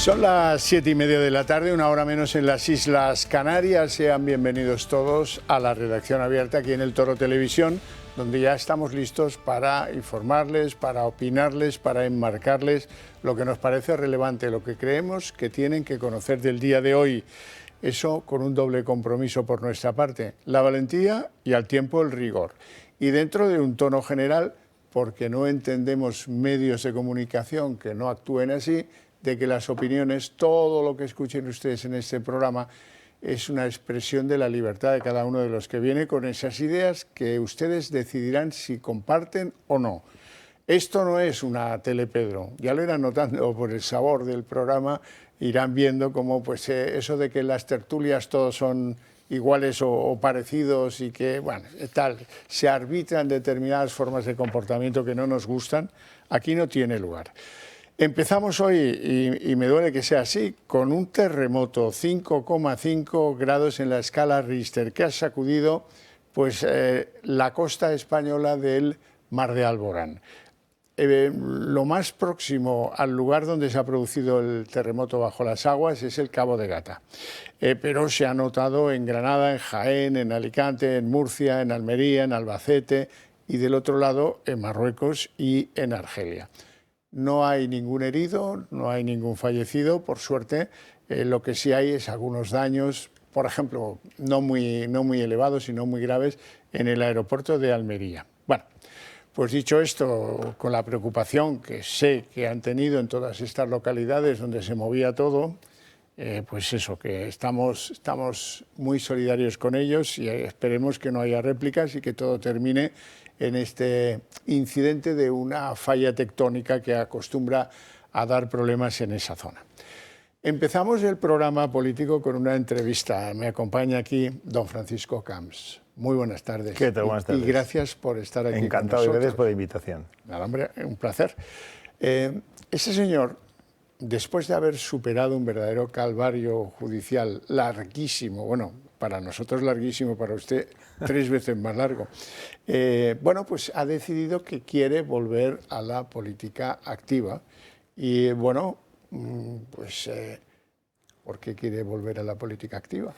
Son las 7:30 de la tarde, una hora menos en las Islas Canarias. Sean bienvenidos todos a la redacción abierta aquí en El Toro Televisión, donde ya estamos listos para informarles, para opinarles, para enmarcarles lo que nos parece relevante, lo que creemos que tienen que conocer del día de hoy. Eso con un doble compromiso por nuestra parte, la valentía y al tiempo el rigor. Y dentro de un tono general, porque no entendemos medios de comunicación que no actúen así, de que las opiniones, todo lo que escuchen ustedes en este programa, es una expresión de la libertad de cada uno de los que viene con esas ideas que ustedes decidirán si comparten o no. Esto no es una Telepedro, ya lo irán notando por el sabor del programa, irán viendo cómo pues, eso de que las tertulias todos son iguales o parecidos y que bueno, tal, se arbitran determinadas formas de comportamiento que no nos gustan, aquí no tiene lugar. Empezamos hoy, y me duele que sea así, con un terremoto 5,5 grados en la escala Richter que ha sacudido pues, la costa española del Mar de Alborán. Lo más próximo al lugar donde se ha producido el terremoto bajo las aguas es el Cabo de Gata, pero se ha notado en Granada, en Jaén, en Alicante, en Murcia, en Almería, en Albacete y del otro lado en Marruecos y en Argelia. No hay ningún herido, no hay ningún fallecido, por suerte. Lo que sí hay es algunos daños, por ejemplo, no muy elevados y no muy graves, en el aeropuerto de Almería. Bueno, pues dicho esto, con la preocupación que sé que han tenido en todas estas localidades donde se movía todo, pues eso, que estamos muy solidarios con ellos y esperemos que no haya réplicas y que todo termine en este incidente de una falla tectónica que acostumbra a dar problemas en esa zona. Empezamos el programa político con una entrevista. Me acompaña aquí don Francisco Camps. Muy buenas tardes. ¿Qué tal? Buenas tardes. Y gracias por estar aquí. Encantado, y gracias por la invitación. Nada, hombre, un placer. Ese señor, después de haber superado un verdadero calvario judicial larguísimo, bueno, para nosotros larguísimo, para usted 3 veces más largo, bueno, pues ha decidido que quiere volver a la política activa. Y bueno, pues, ¿por qué quiere volver a la política activa?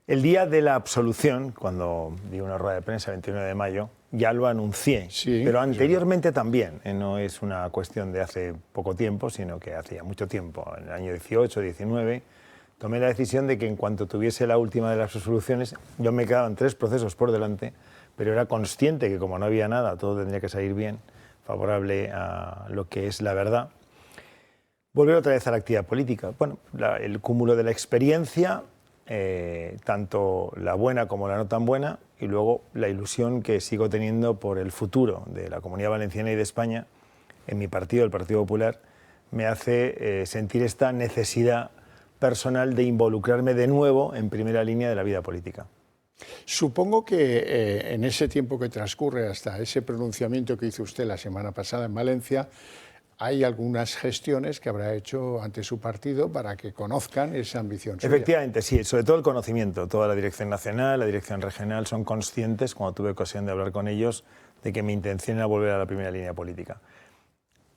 El día de la absolución, cuando di una rueda de prensa, el 29 de mayo, ya lo anuncié, sí, pero anteriormente también. No es una cuestión de hace poco tiempo, sino que hacía mucho tiempo, en el año 18, 19, tomé la decisión de que en cuanto tuviese la última de las resoluciones, yo me quedaban 3 procesos por delante, pero era consciente que como no había nada, todo tendría que salir bien, favorable a lo que es la verdad. Volver otra vez a la actividad política. Bueno, el cúmulo de la experiencia, tanto la buena como la no tan buena, y luego la ilusión que sigo teniendo por el futuro de la Comunidad Valenciana y de España en mi partido, el Partido Popular, me hace sentir esta necesidad personal de involucrarme de nuevo en primera línea de la vida política. Supongo que en ese tiempo que transcurre hasta ese pronunciamiento que hizo usted la semana pasada en Valencia, hay algunas gestiones que habrá hecho ante su partido para que conozcan esa ambición suya. Efectivamente, sí, sobre todo el conocimiento. Toda la dirección nacional, la dirección regional son conscientes, cuando tuve ocasión de hablar con ellos, de que mi intención era volver a la primera línea política.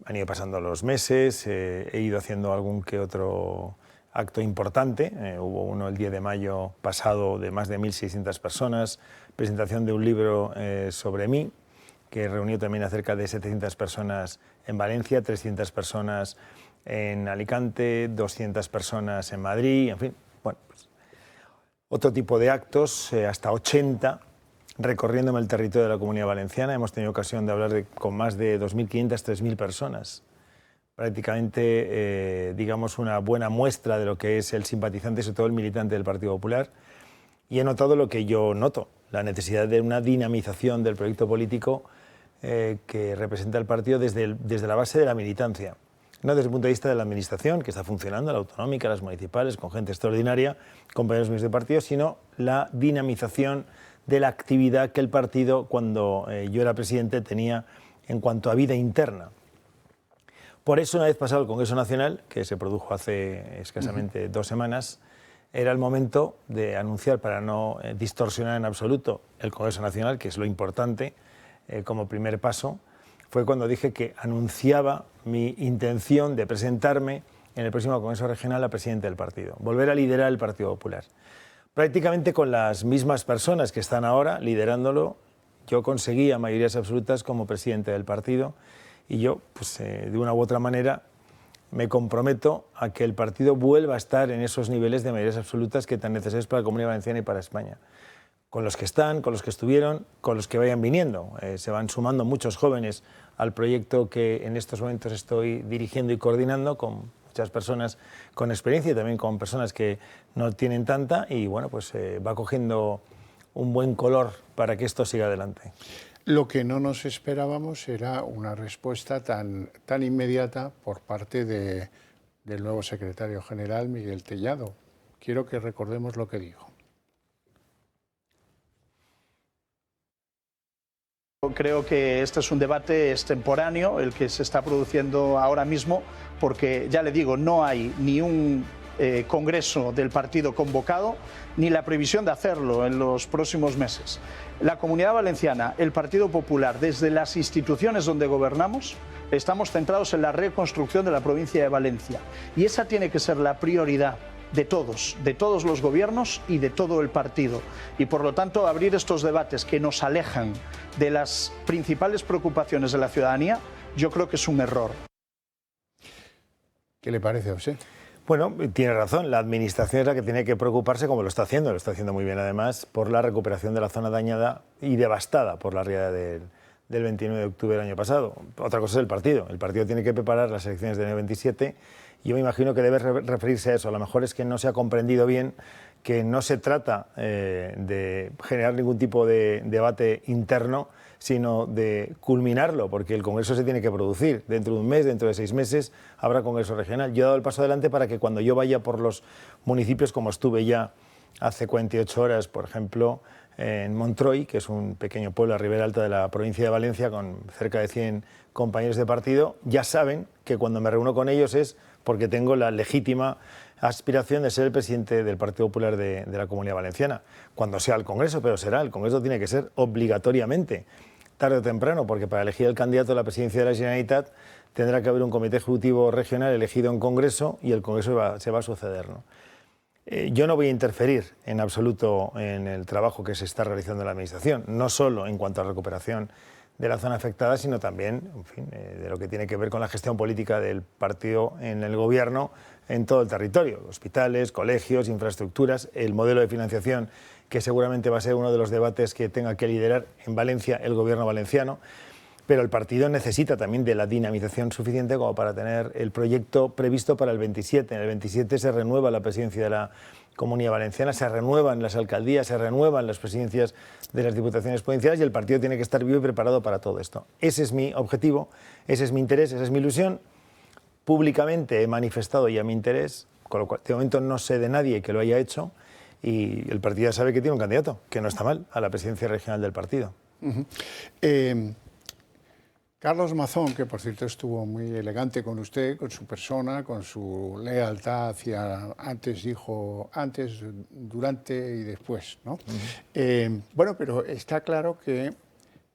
Han ido pasando los meses, he ido haciendo algún que otro acto importante. Hubo uno el 10 de mayo pasado de más de 1.600 personas, presentación de un libro sobre mí, que reunió también a cerca de 700 personas en Valencia, 300 personas en Alicante, 200 personas en Madrid, en fin, bueno, pues, otro tipo de actos, hasta 80, recorriéndome el territorio de la Comunidad Valenciana. Hemos tenido ocasión de hablar con más de 2.500, 3.000 personas. Prácticamente, digamos, una buena muestra de lo que es el simpatizante y sobre todo el militante del Partido Popular. Y he notado lo que yo noto, la necesidad de una dinamización del proyecto político que representa el partido desde la base de la militancia. No desde el punto de vista de la administración, que está funcionando, la autonómica, las municipales, con gente extraordinaria, compañeros míos de partido, sino la dinamización de la actividad que el partido, cuando yo era presidente, tenía en cuanto a vida interna. Por eso, una vez pasado el Congreso Nacional, que se produjo hace escasamente 2 semanas, era el momento de anunciar, para no distorsionar en absoluto el Congreso Nacional, que es lo importante, como primer paso, fue cuando dije que anunciaba mi intención de presentarme en el próximo Congreso Regional a presidente del partido, volver a liderar el Partido Popular. Prácticamente con las mismas personas que están ahora liderándolo, yo conseguía mayorías absolutas como presidente del partido y yo, pues, de una u otra manera, me comprometo a que el partido vuelva a estar en esos niveles de mayorías absolutas que tan necesarios para la Comunidad Valenciana y para España. Con los que están, con los que estuvieron, con los que vayan viniendo. Se van sumando muchos jóvenes al proyecto que en estos momentos estoy dirigiendo y coordinando, con muchas personas con experiencia y también con personas que no tienen tanta, y bueno, pues va cogiendo un buen color para que esto siga adelante. Lo que no nos esperábamos era una respuesta tan inmediata por parte del nuevo secretario general, Miguel Tellado. Quiero que recordemos lo que dijo. Creo que este es un debate extemporáneo, el que se está produciendo ahora mismo, porque ya le digo, no hay ni un congreso del partido convocado, ni la previsión de hacerlo en los próximos meses. La Comunidad Valenciana, el Partido Popular, desde las instituciones donde gobernamos, estamos centrados en la reconstrucción de la provincia de Valencia. Y esa tiene que ser la prioridad de todos los gobiernos y de todo el partido. Y por lo tanto, abrir estos debates que nos alejan de las principales preocupaciones de la ciudadanía, yo creo que es un error. ¿Qué le parece a usted? Bueno, tiene razón, la Administración es la que tiene que preocuparse, como lo está haciendo muy bien además, por la recuperación de la zona dañada y devastada por la riada del 29 de octubre del año pasado. Otra cosa es el partido tiene que preparar las elecciones del año 27, y yo me imagino que debe referirse a eso. A lo mejor es que no se ha comprendido bien que no se trata de generar ningún tipo de debate interno, sino de culminarlo, porque el Congreso se tiene que producir. Dentro de un mes, dentro de 6 meses, habrá Congreso Regional. Yo he dado el paso adelante para que cuando yo vaya por los municipios, como estuve ya hace 48 horas, por ejemplo, en Montroi, que es un pequeño pueblo a ribera alta de la provincia de Valencia, con cerca de 100 compañeros de partido, ya saben que cuando me reúno con ellos es porque tengo la legítima aspiración de ser el presidente del Partido Popular de la Comunidad Valenciana. Cuando sea el Congreso, pero será, el Congreso tiene que ser obligatoriamente, tarde o temprano, porque para elegir el candidato a la presidencia de la Generalitat tendrá que haber un comité ejecutivo regional elegido en Congreso, y el Congreso se va a suceder, ¿no? Yo no voy a interferir en absoluto en el trabajo que se está realizando en la Administración, no solo en cuanto a recuperación de la zona afectada, sino también, en fin, de lo que tiene que ver con la gestión política del partido en el Gobierno en todo el territorio: hospitales, colegios, infraestructuras, el modelo de financiación, que seguramente va a ser uno de los debates que tenga que liderar en Valencia el Gobierno valenciano. Pero el partido necesita también de la dinamización suficiente como para tener el proyecto previsto para el 27. En el 27 se renueva la presidencia de la Comunidad Valenciana, se renuevan las alcaldías, se renuevan las presidencias de las diputaciones provinciales, y el partido tiene que estar vivo y preparado para todo esto. Ese es mi objetivo, ese es mi interés, esa es mi ilusión. Públicamente he manifestado ya mi interés, con lo cual de momento no sé de nadie que lo haya hecho, y el partido ya sabe que tiene un candidato, que no está mal, a la presidencia regional del partido. Carlos Mazón, que por cierto estuvo muy elegante con usted, con su persona, con su lealtad hacia, antes, durante y después, ¿no? Bueno, pero está claro que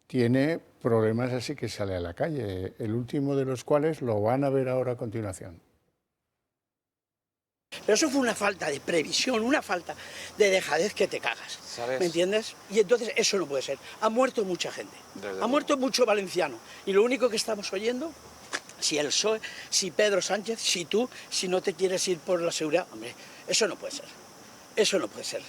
tiene problemas, así que sale a la calle, el último de los cuales lo van a ver ahora a continuación. Pero eso fue una falta de previsión, una falta de dejadez que te cagas, ¿sabes? ¿Me entiendes? Y entonces eso no puede ser. Ha muerto mucha gente, ha muerto mucho valenciano, y lo único que estamos oyendo, si el PSOE, si Pedro Sánchez, si tú, si no te quieres ir por la seguridad, hombre, eso no puede ser, eso no puede ser.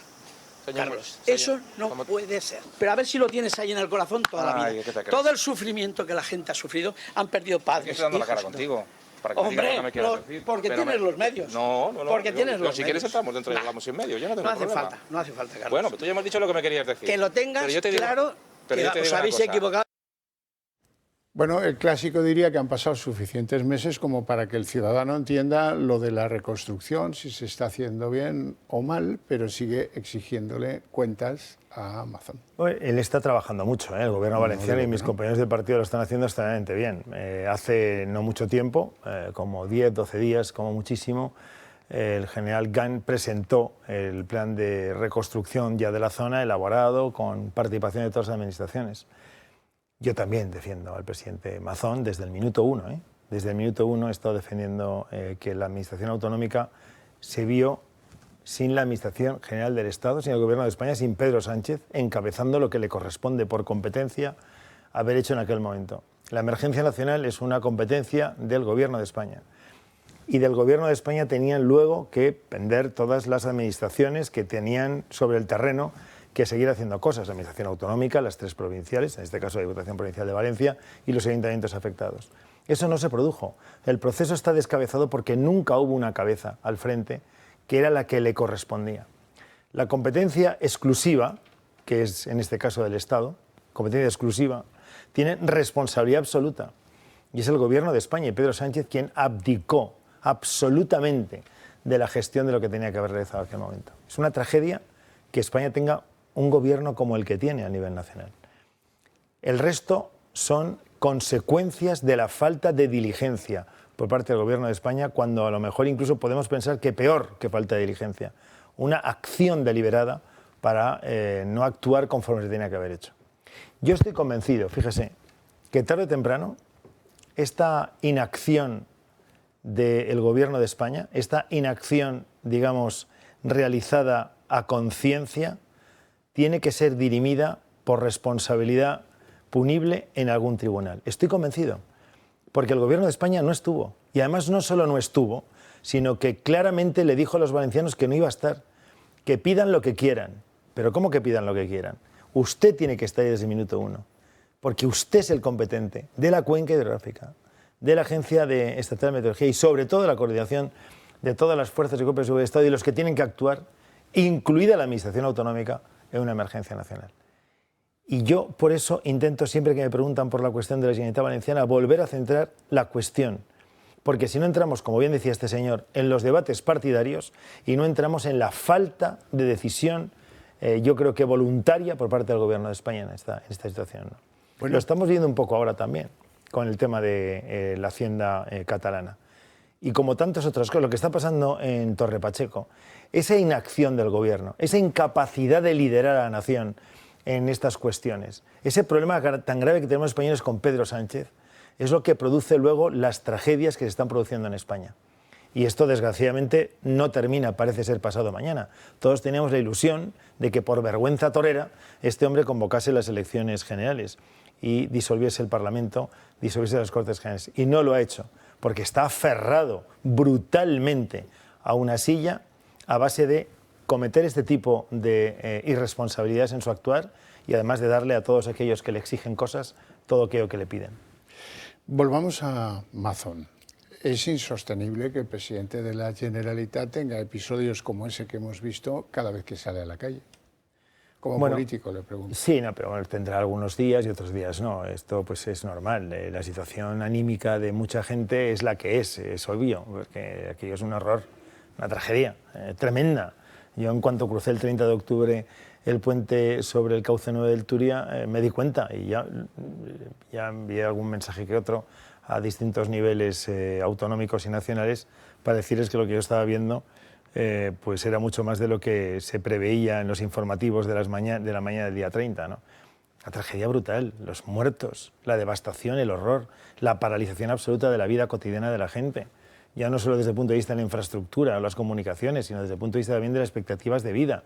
Carlos, eso no puede ser. Pero a ver si lo tienes ahí en el corazón toda la vida. Todo el sufrimiento que la gente ha sufrido, han perdido padres. Estoy dando la cara contigo. Para que hombre, no me decir, porque tienes los medios. No. Porque tienes los medios. Si quieres estamos dentro y hablamos sin medios, yo no tengo problema. No hace falta, Carlos. Bueno, pues tú ya me has dicho lo que me querías decir. Que lo tengas claro, que os habéis equivocado. Bueno, el clásico diría que han pasado suficientes meses como para que el ciudadano entienda lo de la reconstrucción, si se está haciendo bien o mal, pero sigue exigiéndole cuentas a Mazón. Él está trabajando mucho, el Gobierno valenciano, y mis compañeros del partido lo están haciendo extremadamente bien. Hace no mucho tiempo, como 10, 12 días, como muchísimo, el general Gant presentó el plan de reconstrucción ya de la zona, elaborado con participación de todas las administraciones. Yo también defiendo al presidente Mazón desde el minuto 1, desde el minuto uno he estado defendiendo que la Administración autonómica se vio sin la Administración General del Estado, sin el Gobierno de España, sin Pedro Sánchez, encabezando lo que le corresponde por competencia haber hecho en aquel momento. La emergencia nacional es una competencia del Gobierno de España. Y del Gobierno de España tenían luego que pender todas las administraciones que tenían sobre el terreno que seguir haciendo cosas. La Administración autonómica, las 3 provinciales, en este caso la Diputación Provincial de Valencia, y los ayuntamientos afectados. Eso no se produjo. El proceso está descabezado porque nunca hubo una cabeza al frente que era la que le correspondía. La competencia exclusiva, que es en este caso del Estado, competencia exclusiva, tiene responsabilidad absoluta. Y es el Gobierno de España y Pedro Sánchez quien abdicó absolutamente de la gestión de lo que tenía que haber realizado en aquel momento. Es una tragedia que España tenga un gobierno como el que tiene a nivel nacional. El resto son consecuencias de la falta de diligencia por parte del Gobierno de España, cuando a lo mejor incluso podemos pensar que peor que falta de diligencia, una acción deliberada para no actuar conforme se tenía que haber hecho. Yo estoy convencido, fíjese, que tarde o temprano esta inacción del Gobierno de España, esta inacción, digamos, realizada a conciencia, tiene que ser dirimida por responsabilidad punible en algún tribunal. Estoy convencido, porque el Gobierno de España no estuvo. Y además no solo no estuvo, sino que claramente le dijo a los valencianos que no iba a estar, que pidan lo que quieran. Pero ¿cómo que pidan lo que quieran? Usted tiene que estar ahí desde el minuto uno, porque usted es el competente de la cuenca hidrográfica, de la Agencia Estatal de Meteorología y sobre todo de la coordinación de todas las fuerzas y cuerpos de seguridad del Estado y los que tienen que actuar, incluida la Administración autonómica, en una emergencia nacional. Y yo, por eso, intento siempre que me preguntan por la cuestión de la Generalitat Valenciana, volver a centrar la cuestión. Porque si no entramos, como bien decía este señor, en los debates partidarios y no entramos en la falta de decisión, yo creo que voluntaria por parte del Gobierno de España en esta situación, ¿no? Bueno, lo estamos viendo un poco ahora también con el tema de la Hacienda catalana. Y como tantas otras cosas, lo que está pasando en Torre Pacheco, esa inacción del Gobierno, esa incapacidad de liderar a la nación en estas cuestiones, ese problema tan grave que tenemos los españoles con Pedro Sánchez, es lo que produce luego las tragedias que se están produciendo en España. Y esto, desgraciadamente, no termina, parece ser, pasado mañana. Todos teníamos la ilusión de que por vergüenza torera este hombre convocase las elecciones generales y disolviese el Parlamento, disolviese las Cortes Generales. Y no lo ha hecho, porque está aferrado brutalmente a una silla a base de cometer este tipo de irresponsabilidades en su actuar y además de darle a todos aquellos que le exigen cosas todo aquello que le piden. Volvamos a Mazón. Es insostenible que el presidente de la Generalitat tenga episodios como ese que hemos visto cada vez que sale a la calle. Como político, le pregunto. Sí, no, pero bueno, tendrá algunos días y otros días no. Esto pues es normal. La situación anímica de mucha gente es la que es obvio, porque aquello es un horror, una tragedia tremenda. Yo, en cuanto crucé el 30 de octubre el puente sobre el cauce 9 del Turia, me di cuenta y ya envié algún mensaje que otro a distintos niveles autonómicos y nacionales para decirles que lo que yo estaba viendo pues era mucho más de lo que se preveía en los informativos de la mañana del día 30, ¿no? La tragedia brutal, los muertos, la devastación, el horror, la paralización absoluta de la vida cotidiana de la gente. Ya no solo desde el punto de vista de la infraestructura o las comunicaciones, sino desde el punto de vista también de las expectativas de vida.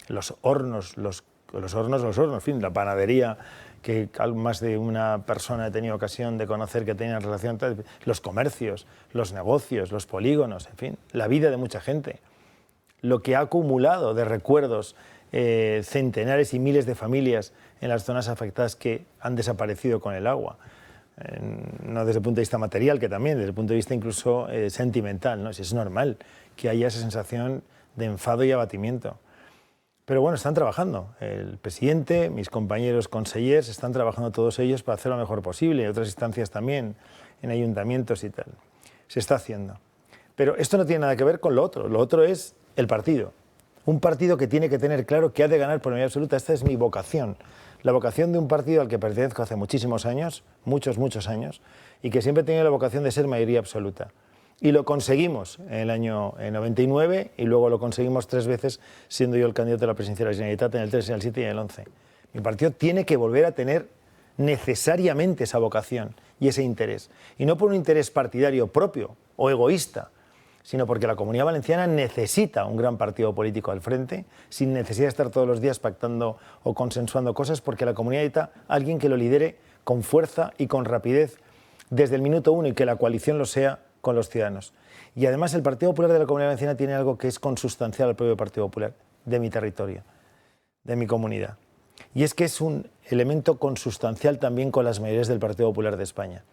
Los hornos, en fin, la panadería, que más de una persona ha tenido ocasión de conocer que tenía relación, los comercios, los negocios, los polígonos, en fin, la vida de mucha gente. Lo que ha acumulado de recuerdos centenares y miles de familias en las zonas afectadas que han desaparecido con el agua. No desde el punto de vista material, que también, desde el punto de vista incluso sentimental, ¿no? Si es normal que haya esa sensación de enfado y abatimiento. Pero bueno, están trabajando. El presidente, mis compañeros consellers, están trabajando todos ellos para hacer lo mejor posible, y otras instancias también, en ayuntamientos y tal. Se está haciendo. Pero esto no tiene nada que ver con lo otro. Lo otro es el partido. Un partido que tiene que tener claro que ha de ganar por mayoría absoluta. Esta es mi vocación. La vocación de un partido al que pertenezco hace muchísimos años, muchos años, y que siempre ha tenido la vocación de ser mayoría absoluta. Y lo conseguimos en el año 99 y luego lo conseguimos 3 veces siendo yo el candidato a la presidencia de la Generalitat en el 3, en el 7 y en el 11. Mi partido tiene que volver a tener necesariamente esa vocación. y ese interés. Y no por un interés partidario propio o egoísta, sino porque la Comunidad Valenciana necesita un gran partido político al frente, sin necesidad de estar todos los días pactando o consensuando cosas, porque la comunidad necesita alguien que lo lidere con fuerza y con rapidez desde el minuto uno y que la coalición lo sea con los ciudadanos. Y además el Partido Popular de la Comunidad Valenciana tiene algo que es consustancial al propio Partido Popular, de mi territorio, de mi comunidad. Y es que es un elemento consustancial también con las mayorías del Partido Popular de España.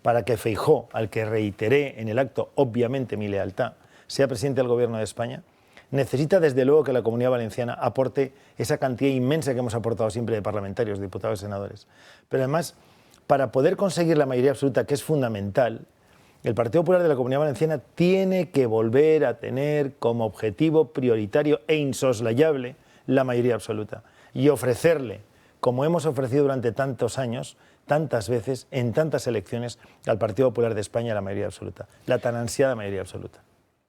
Para que Feijóo, al que reiteré en el acto obviamente mi lealtad, sea presidente del Gobierno de España, necesita desde luego que la Comunidad Valenciana aporte esa cantidad inmensa que hemos aportado siempre de parlamentarios, diputados y senadores. Pero además, para poder conseguir la mayoría absoluta, que es fundamental, el Partido Popular de la Comunidad Valenciana tiene que volver a tener como objetivo prioritario e insoslayable la mayoría absoluta y ofrecerle, como hemos ofrecido durante tantos años, tantas veces, en tantas elecciones, al Partido Popular de España la mayoría absoluta, la tan ansiada mayoría absoluta.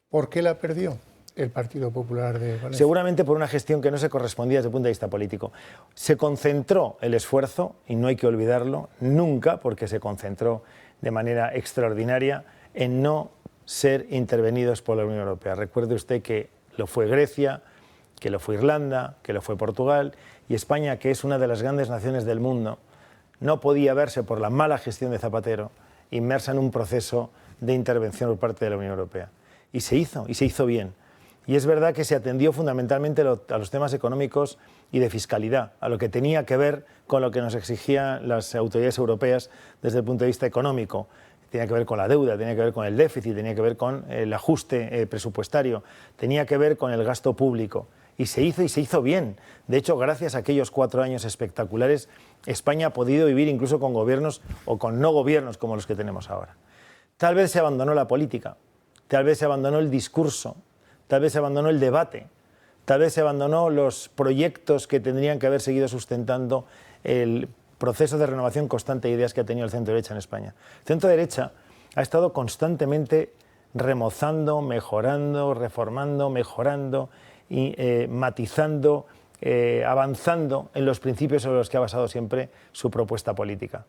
¿Por qué la perdió el Partido Popular de Valencia? Seguramente por una gestión que no se correspondía desde el punto de vista político. Se concentró el esfuerzo, y no hay que olvidarlo nunca, porque se concentró de manera extraordinaria en no ser intervenidos por la Unión Europea. Recuerde usted que lo fue Grecia, que lo fue Irlanda, que lo fue Portugal, y España, que es una de las grandes naciones del mundo, no podía verse por la mala gestión de Zapatero inmersa en un proceso de intervención por parte de la Unión Europea. Y se hizo bien. Y es verdad que se atendió fundamentalmente a los temas económicos y de fiscalidad, a lo que tenía que ver con lo que nos exigían las autoridades europeas desde el punto de vista económico. Tenía que ver con la deuda, tenía que ver con el déficit, tenía que ver con el ajuste presupuestario, tenía que ver con el gasto público. Y se hizo bien. De hecho, gracias a aquellos 4 años espectaculares, España ha podido vivir incluso con gobiernos o con no gobiernos como los que tenemos ahora. Tal vez se abandonó la política, tal vez se abandonó el discurso, tal vez se abandonó el debate, tal vez se abandonó los proyectos que tendrían que haber seguido sustentando el proceso de renovación constante de ideas que ha tenido el centro-derecha en España. El centro-derecha ha estado constantemente remozando, mejorando, reformando, mejorando y matizando, avanzando en los principios sobre los que ha basado siempre su propuesta política.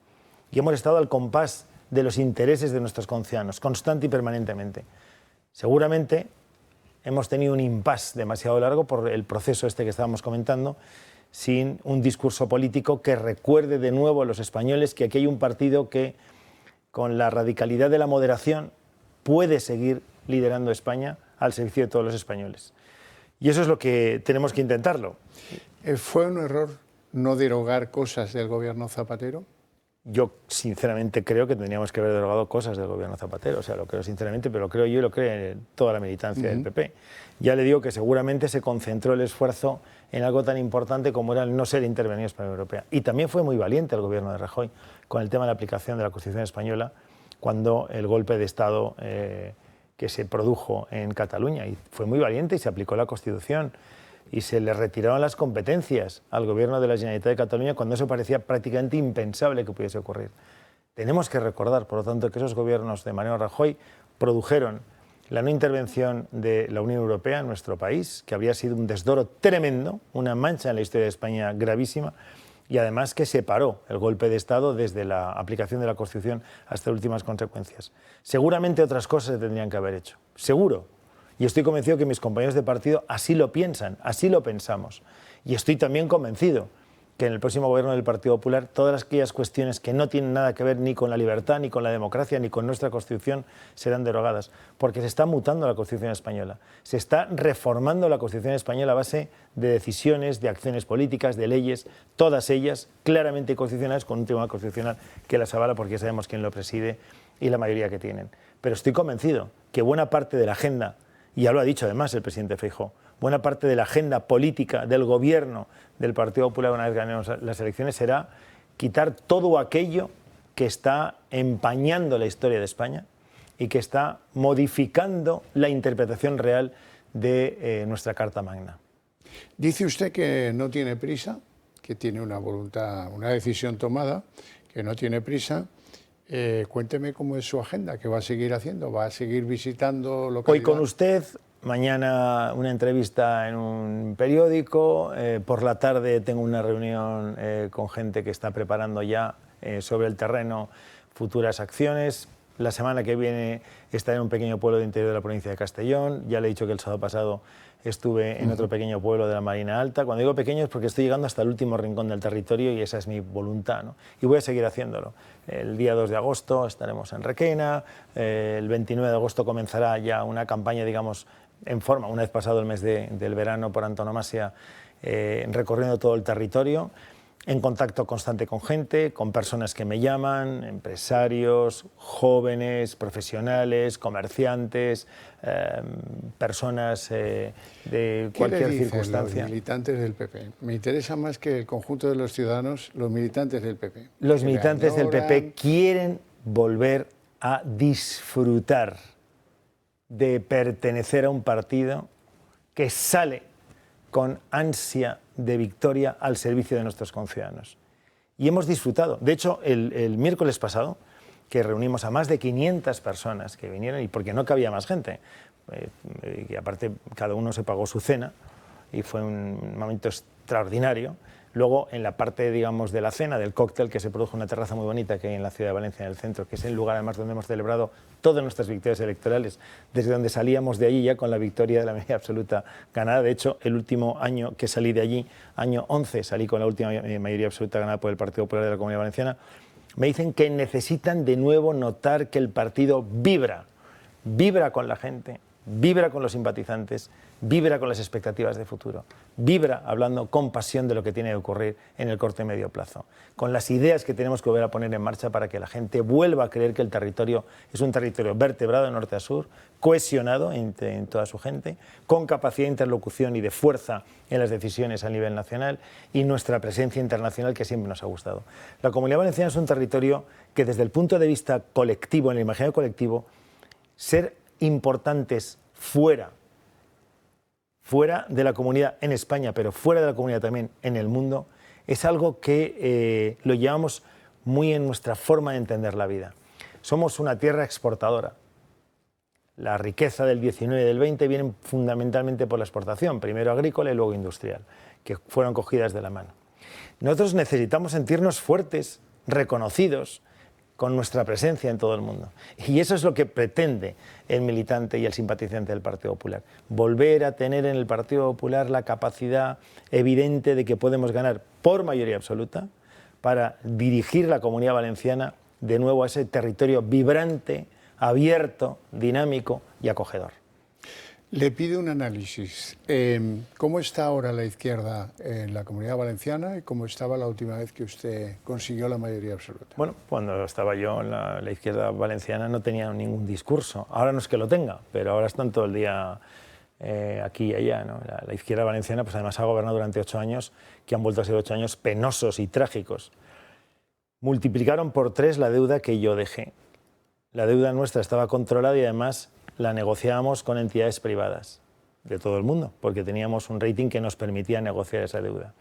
Y hemos estado al compás de los intereses de nuestros conciudadanos, constante y permanentemente. Seguramente hemos tenido un impasse demasiado largo por el proceso este que estábamos comentando, sin un discurso político que recuerde de nuevo a los españoles que aquí hay un partido que, con la radicalidad de la moderación, puede seguir liderando España al servicio de todos los españoles. Y eso es lo que tenemos que intentarlo. ¿Fue un error no derogar cosas del gobierno Zapatero? Yo sinceramente creo que tendríamos que haber derogado cosas del gobierno Zapatero, o sea, lo creo sinceramente, pero lo creo yo y lo cree toda la militancia del PP. Ya le digo que seguramente se concentró el esfuerzo en algo tan importante como era el no ser intervenidos por la Unión Europea. Y también fue muy valiente el gobierno de Rajoy con el tema de la aplicación de la Constitución española cuando el golpe de Estado que se produjo en Cataluña, y fue muy valiente y se aplicó la Constitución y se le retiraron las competencias al gobierno de la Generalitat de Cataluña cuando eso parecía prácticamente impensable que pudiese ocurrir. Tenemos que recordar, por lo tanto, que esos gobiernos de Mariano Rajoy produjeron la no intervención de la Unión Europea en nuestro país, que habría sido un desdoro tremendo, una mancha en la historia de España gravísima, y además que separó el golpe de Estado desde la aplicación de la Constitución hasta últimas consecuencias. Seguramente otras cosas se tendrían que haber hecho, seguro. Y estoy convencido que mis compañeros de partido así lo piensan, así lo pensamos. Y estoy también convencido que en el próximo gobierno del Partido Popular todas aquellas cuestiones que no tienen nada que ver ni con la libertad, ni con la democracia, ni con nuestra Constitución serán derogadas, porque se está mutando la Constitución española, se está reformando la Constitución española a base de decisiones, de acciones políticas, de leyes, todas ellas claramente constitucionales, con un Tribunal Constitucional que las avala porque sabemos quién lo preside y la mayoría que tienen. Pero estoy convencido que buena parte de la agenda, y ya lo ha dicho además el presidente Feijóo, buena parte de la agenda política del gobierno del Partido Popular una vez ganemos las elecciones será quitar todo aquello que está empañando la historia de España y que está modificando la interpretación real de nuestra Carta Magna. Dice usted que no tiene prisa, que tiene una voluntad, una decisión tomada, que no tiene prisa. Cuénteme cómo es su agenda, qué va a seguir haciendo, va a seguir visitando localidades. Hoy con usted, mañana una entrevista en un periódico, por la tarde tengo una reunión con gente que está preparando ya sobre el terreno futuras acciones. La semana que viene estaré en un pequeño pueblo de interior de la provincia de Castellón. Ya le he dicho que el sábado pasado estuve en otro pequeño pueblo de la Marina Alta. Cuando digo pequeño es porque estoy llegando hasta el último rincón del territorio y esa es mi voluntad, ¿no? Y voy a seguir haciendo. El día 2 de agosto estaremos en Requena, el 29 de agosto comenzará ya una campaña, digamos, en forma, una vez pasado el mes del verano por antonomasia, recorriendo todo el territorio, en contacto constante con gente, con personas que me llaman, empresarios, jóvenes, profesionales, comerciantes, personas de cualquier circunstancia. Los militantes del PP. Me interesa más que el conjunto de los ciudadanos, los militantes del PP. Los militantes del PP quieren volver a disfrutar de pertenecer a un partido que sale con ansia de victoria al servicio de nuestros conciudadanos. Y hemos disfrutado. De hecho, el miércoles pasado, que reunimos a más de 500 personas que vinieron, y porque no cabía más gente, y aparte cada uno se pagó su cena, y fue un momento extraordinario. Luego, en la parte, digamos, de la cena, del cóctel, que se produjo en una terraza muy bonita que hay en la ciudad de Valencia, en el centro, que es el lugar además donde hemos celebrado todas nuestras victorias electorales, desde donde salíamos de allí ya con la victoria de la mayoría absoluta ganada. De hecho, el último año que salí de allí, año 11, salí con la última mayoría absoluta ganada por el Partido Popular de la Comunidad Valenciana. Me dicen que necesitan de nuevo notar que el partido vibra con la gente, vibra con los simpatizantes, vibra con las expectativas de futuro, vibra hablando con pasión de lo que tiene que ocurrir en el corto y medio plazo, con las ideas que tenemos que volver a poner en marcha para que la gente vuelva a creer que el territorio es un territorio vertebrado de norte a sur, cohesionado en toda su gente, con capacidad de interlocución y de fuerza en las decisiones a nivel nacional y nuestra presencia internacional que siempre nos ha gustado. La Comunidad Valenciana es un territorio que desde el punto de vista colectivo, en el imaginario colectivo, ser importantes fuera de la comunidad en España, pero fuera de la comunidad también en el mundo, es algo que lo llevamos muy en nuestra forma de entender la vida. Somos una tierra exportadora. La riqueza del 19 y del 20 viene fundamentalmente por la exportación, primero agrícola y luego industrial, que fueron cogidas de la mano. Nosotros necesitamos sentirnos fuertes, reconocidos, con nuestra presencia en todo el mundo. Y eso es lo que pretende el militante y el simpatizante del Partido Popular. Volver a tener en el Partido Popular la capacidad evidente de que podemos ganar por mayoría absoluta para dirigir la Comunidad Valenciana de nuevo a ese territorio vibrante, abierto, dinámico y acogedor. Le pido un análisis. ¿Cómo está ahora la izquierda en la Comunidad Valenciana y cómo estaba la última vez que usted consiguió la mayoría absoluta? Bueno, cuando estaba yo en la izquierda valenciana no tenía ningún discurso. Ahora no es que lo tenga, pero ahora están todo el día aquí y allá, ¿no? La izquierda valenciana pues además ha gobernado durante 8 años, que han vuelto a ser 8 años penosos y trágicos. Multiplicaron por 3 la deuda que yo dejé. La deuda nuestra estaba controlada y además la negociábamos con entidades privadas de todo el mundo, porque teníamos un rating que nos permitía negociar esa deuda.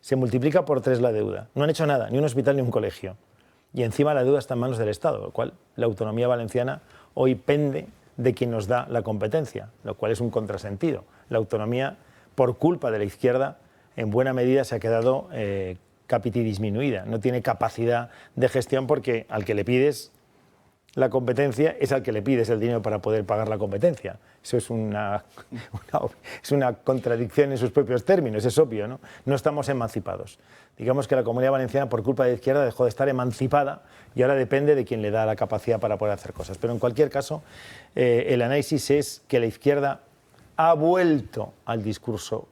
Se multiplica por 3 la deuda. No han hecho nada, ni un hospital ni un colegio. Y encima la deuda está en manos del Estado, lo cual la autonomía valenciana hoy pende de quien nos da la competencia, lo cual es un contrasentido. La autonomía, por culpa de la izquierda, en buena medida se ha quedado capiti disminuida. No tiene capacidad de gestión porque al que le pides la competencia es al que le pides el dinero para poder pagar la competencia. Eso es una contradicción en sus propios términos, es obvio, ¿no? No estamos emancipados. Digamos que la Comunidad Valenciana, por culpa de la izquierda, dejó de estar emancipada y ahora depende de quien le da la capacidad para poder hacer cosas. Pero en cualquier caso, el análisis es que la izquierda ha vuelto al discurso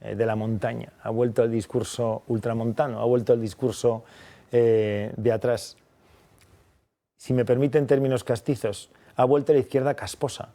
de la montaña, ha vuelto al discurso ultramontano, ha vuelto al discurso de atrás. Si me permiten términos castizos, ha vuelto a la izquierda casposa.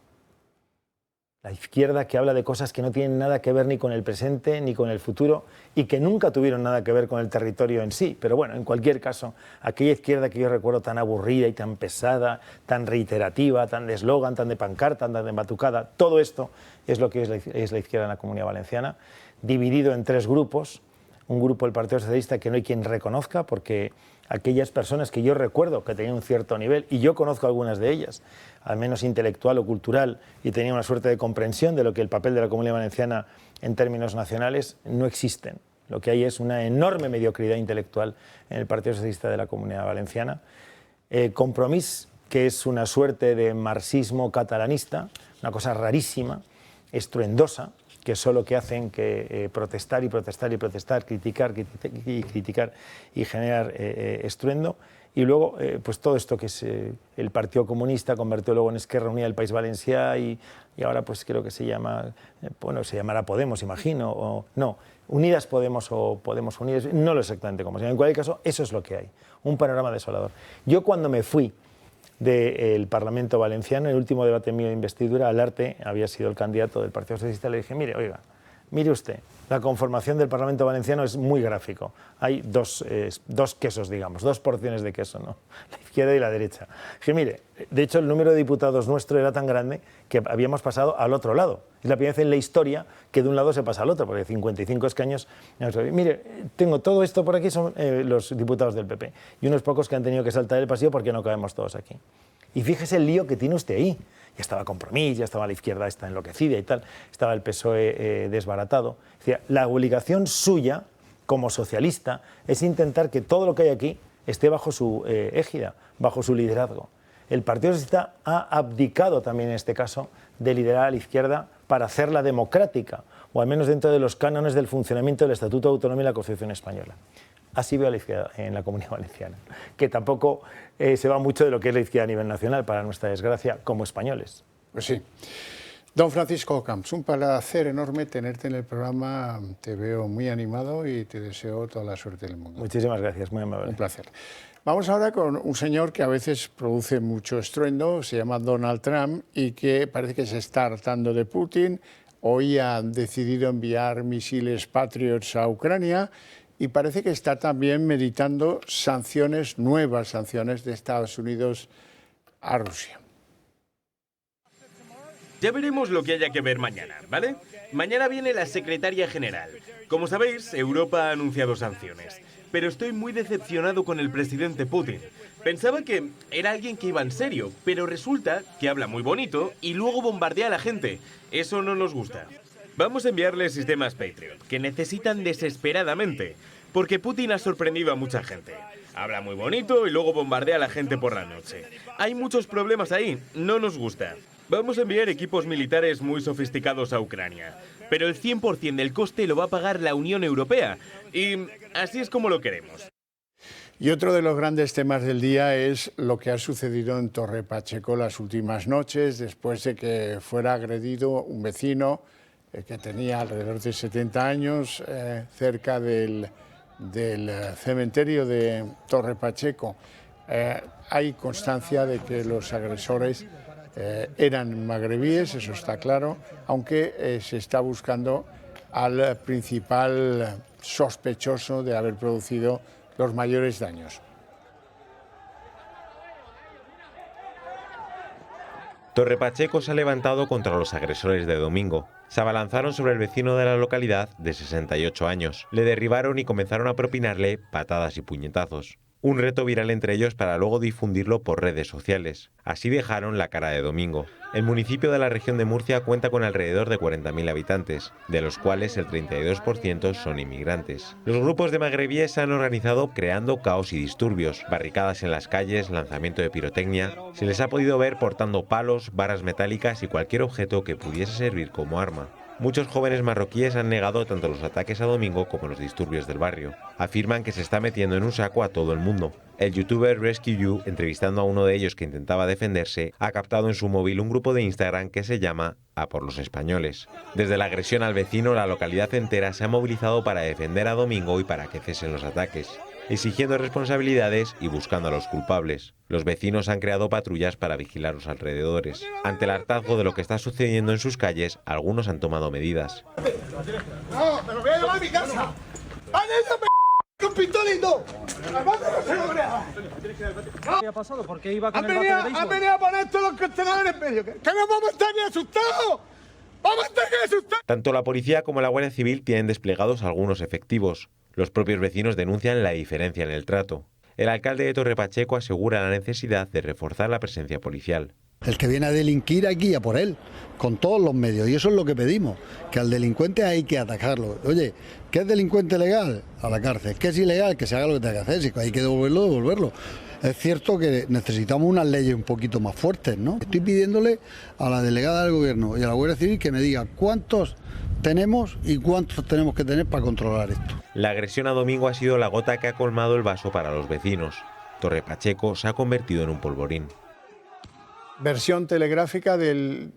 La izquierda que habla de cosas que no tienen nada que ver ni con el presente ni con el futuro y que nunca tuvieron nada que ver con el territorio en sí. Pero bueno, en cualquier caso, aquella izquierda que yo recuerdo tan aburrida y tan pesada, tan reiterativa, tan de eslogan, tan de pancarta, tan de batucada, todo esto es lo que es la izquierda en la Comunidad Valenciana, dividido en 3 grupos. Un grupo del Partido Socialista que no hay quien reconozca, porque aquellas personas que yo recuerdo que tenían un cierto nivel, y yo conozco algunas de ellas, al menos intelectual o cultural, y tenían una suerte de comprensión de lo que el papel de la Comunidad Valenciana en términos nacionales, no existen. Lo que hay es una enorme mediocridad intelectual en el Partido Socialista de la Comunidad Valenciana. Compromís, que es una suerte de marxismo catalanista, una cosa rarísima, estruendosa, que solo que hacen que protestar y protestar y protestar, criticar y criticar y generar estruendo. Y luego, pues todo esto que es el Partido Comunista, convirtió luego en Esquerra Unida del País Valencià y ahora pues creo que se llama, bueno, se llamará Podemos, imagino, o no, Unidas Podemos o Podemos Unidas, no lo sé exactamente cómo se llama. En cualquier caso, eso es lo que hay, un panorama desolador. Yo cuando me fui del Parlamento Valenciano, en el último debate mío de investidura, Alarte había sido el candidato del Partido Socialista, le dije, mire, oiga, mire usted, la conformación del Parlamento Valenciano es muy gráfico. Hay dos quesos, digamos, dos porciones de queso, ¿no? La izquierda y la derecha. Dije, mire, de hecho el número de diputados nuestro era tan grande que habíamos pasado al otro lado. Es la primera vez en la historia que de un lado se pasa al otro, porque 55 escaños... Mire, tengo todo esto por aquí, son los diputados del PP, y unos pocos que han tenido que saltar el pasillo porque no cabemos todos aquí. Y fíjese el lío que tiene usted ahí. Ya estaba Compromís, ya estaba la izquierda esta enloquecida y tal, estaba el PSOE desbaratado. Es decir, la obligación suya, como socialista, es intentar que todo lo que hay aquí esté bajo su égida, bajo su liderazgo. El Partido Socialista ha abdicado también en este caso de liderar a la izquierda para hacerla democrática, o al menos dentro de los cánones del funcionamiento del Estatuto de Autonomía y la Constitución Española. Así veo a la izquierda en la Comunidad Valenciana, que tampoco se va mucho de lo que es la izquierda a nivel nacional, para nuestra desgracia, como españoles. Pues sí. Don Francisco Camps, un placer enorme tenerte en el programa, te veo muy animado y te deseo toda la suerte del mundo. Muchísimas gracias, muy amable. Un placer. Vamos ahora con un señor que a veces produce mucho estruendo, se llama Donald Trump y que parece que se está hartando de Putin. Hoy ha decidido enviar misiles Patriots a Ucrania y parece que está también meditando sanciones, nuevas sanciones de Estados Unidos a Rusia. Ya veremos lo que haya que ver mañana, ¿vale? Mañana viene la secretaria general. Como sabéis, Europa ha anunciado sanciones. Pero estoy muy decepcionado con el presidente Putin. Pensaba que era alguien que iba en serio, pero resulta que habla muy bonito y luego bombardea a la gente. Eso no nos gusta. Vamos a enviarle sistemas Patriot, que necesitan desesperadamente, porque Putin ha sorprendido a mucha gente. Habla muy bonito y luego bombardea a la gente por la noche. Hay muchos problemas ahí, no nos gusta. Vamos a enviar equipos militares muy sofisticados a Ucrania, pero el 100% del coste lo va a pagar la Unión Europea, y así es como lo queremos. Y otro de los grandes temas del día es lo que ha sucedido en Torre Pacheco las últimas noches, después de que fuera agredido un vecino que tenía alrededor de 70 años, cerca del cementerio de Torre Pacheco. Hay constancia de que los agresores eran magrebíes, eso está claro, aunque se está buscando al principal sospechoso de haber producido los mayores daños. Torre Pacheco se ha levantado contra los agresores de domingo. Se abalanzaron sobre el vecino de la localidad de 68 años. Le derribaron y comenzaron a propinarle patadas y puñetazos. Un reto viral entre ellos para luego difundirlo por redes sociales. Así dejaron la cara de domingo. El municipio de la región de Murcia cuenta con alrededor de 40.000 habitantes, de los cuales el 32% son inmigrantes. Los grupos de magrebíes se han organizado creando caos y disturbios, barricadas en las calles, lanzamiento de pirotecnia. Se les ha podido ver portando palos, varas metálicas y cualquier objeto que pudiese servir como arma. Muchos jóvenes marroquíes han negado tanto los ataques a domingo como los disturbios del barrio. Afirman que se está metiendo en un saco a todo el mundo. El youtuber Rescue You, entrevistando a uno de ellos que intentaba defenderse, ha captado en su móvil un grupo de Instagram que se llama A por los españoles. Desde la agresión al vecino, la localidad entera se ha movilizado para defender a Domingo y para que cesen los ataques, exigiendo responsabilidades y buscando a los culpables. Los vecinos han creado patrullas para vigilar los alrededores. Ante el hartazgo de lo que está sucediendo en sus calles, algunos han tomado medidas. ¡No, me lo voy a llevar a mi casa! ¡Con pistolito! ¿Qué ha pasado? ¿Por qué iba con el bate de béisbol? Han venido a poner todos los contenedores en medio. ¡Que no vamos a estar ni asustados! ¡Vamos a estar ni asustados! Tanto la policía como la Guardia Civil tienen desplegados algunos efectivos. Los propios vecinos denuncian la diferencia en el trato. El alcalde de Torre Pacheco asegura la necesidad de reforzar la presencia policial. El que viene a delinquir hay que ir a por él, con todos los medios, y eso es lo que pedimos, que al delincuente hay que atacarlo. Oye, ¿qué es delincuente legal? A la cárcel. ¿Qué es ilegal? Que se haga lo que tenga que hacer. Si hay que devolverlo. Es cierto que necesitamos unas leyes un poquito más fuertes, ¿no? Estoy pidiéndole a la delegada del Gobierno y a la Guardia Civil que me diga cuántos tenemos y cuántos tenemos que tener para controlar esto. La agresión a Domingo ha sido la gota que ha colmado el vaso para los vecinos. Torre Pacheco se ha convertido en un polvorín. Versión telegráfica del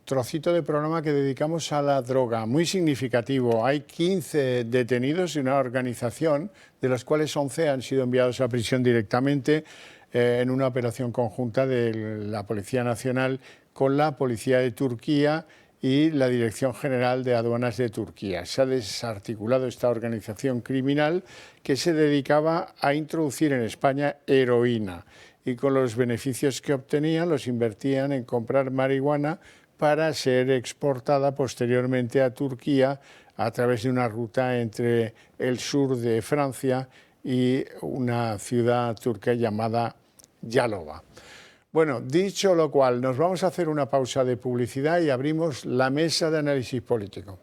trocito de programa que dedicamos a la droga, muy significativo. Hay 15 detenidos de una organización, de los cuales 11 han sido enviados a prisión directamente en una operación conjunta de la Policía Nacional con la Policía de Turquía y la Dirección General de Aduanas de Turquía. Se ha desarticulado esta organización criminal que se dedicaba a introducir en España heroína, y con los beneficios que obtenían los invertían en comprar marihuana para ser exportada posteriormente a Turquía a través de una ruta entre el sur de Francia y una ciudad turca llamada Yalova. Bueno, dicho lo cual, nos vamos a hacer una pausa de publicidad y abrimos la mesa de análisis político.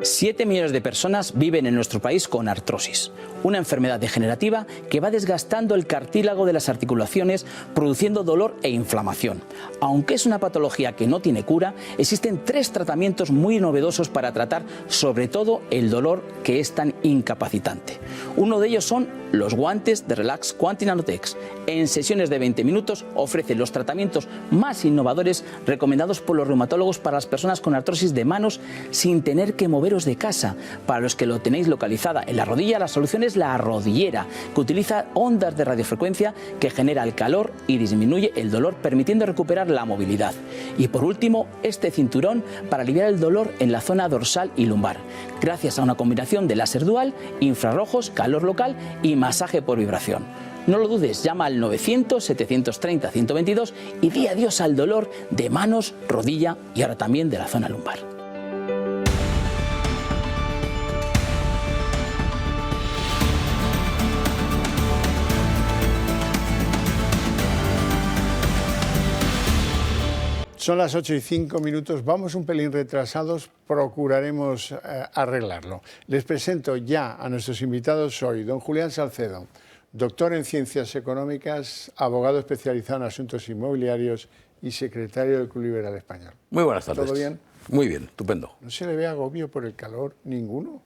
7 millones de personas viven en nuestro país con artrosis, una enfermedad degenerativa que va desgastando el cartílago de las articulaciones, produciendo dolor e inflamación. Aunque es una patología que no tiene cura, existen 3 tratamientos muy novedosos para tratar sobre todo el dolor que es tan incapacitante. Uno de ellos son los guantes de Relax Quanti Nanotex. En sesiones de 20 minutos ofrece los tratamientos más innovadores recomendados por los reumatólogos para las personas con artrosis de manos sin tener que moveros de casa. Para los que lo tenéis localizada en la rodilla, la solución es la rodillera, que utiliza ondas de radiofrecuencia que genera el calor y disminuye el dolor, permitiendo recuperar la movilidad. Y por último, este cinturón para aliviar el dolor en la zona dorsal y lumbar, gracias a una combinación de láser dual, infrarrojos, calor local y masaje por vibración. No lo dudes, llama al 900-730-122 y di adiós al dolor de manos, rodilla y ahora también de la zona lumbar. Son las 8:05, vamos un pelín retrasados, procuraremos arreglarlo. Les presento ya a nuestros invitados hoy, don Julián Salcedo, doctor en Ciencias Económicas, abogado especializado en asuntos inmobiliarios y secretario del Club Liberal Español. Muy buenas tardes. ¿Todo bien? Muy bien, estupendo. ¿No se le ve agobio por el calor ninguno?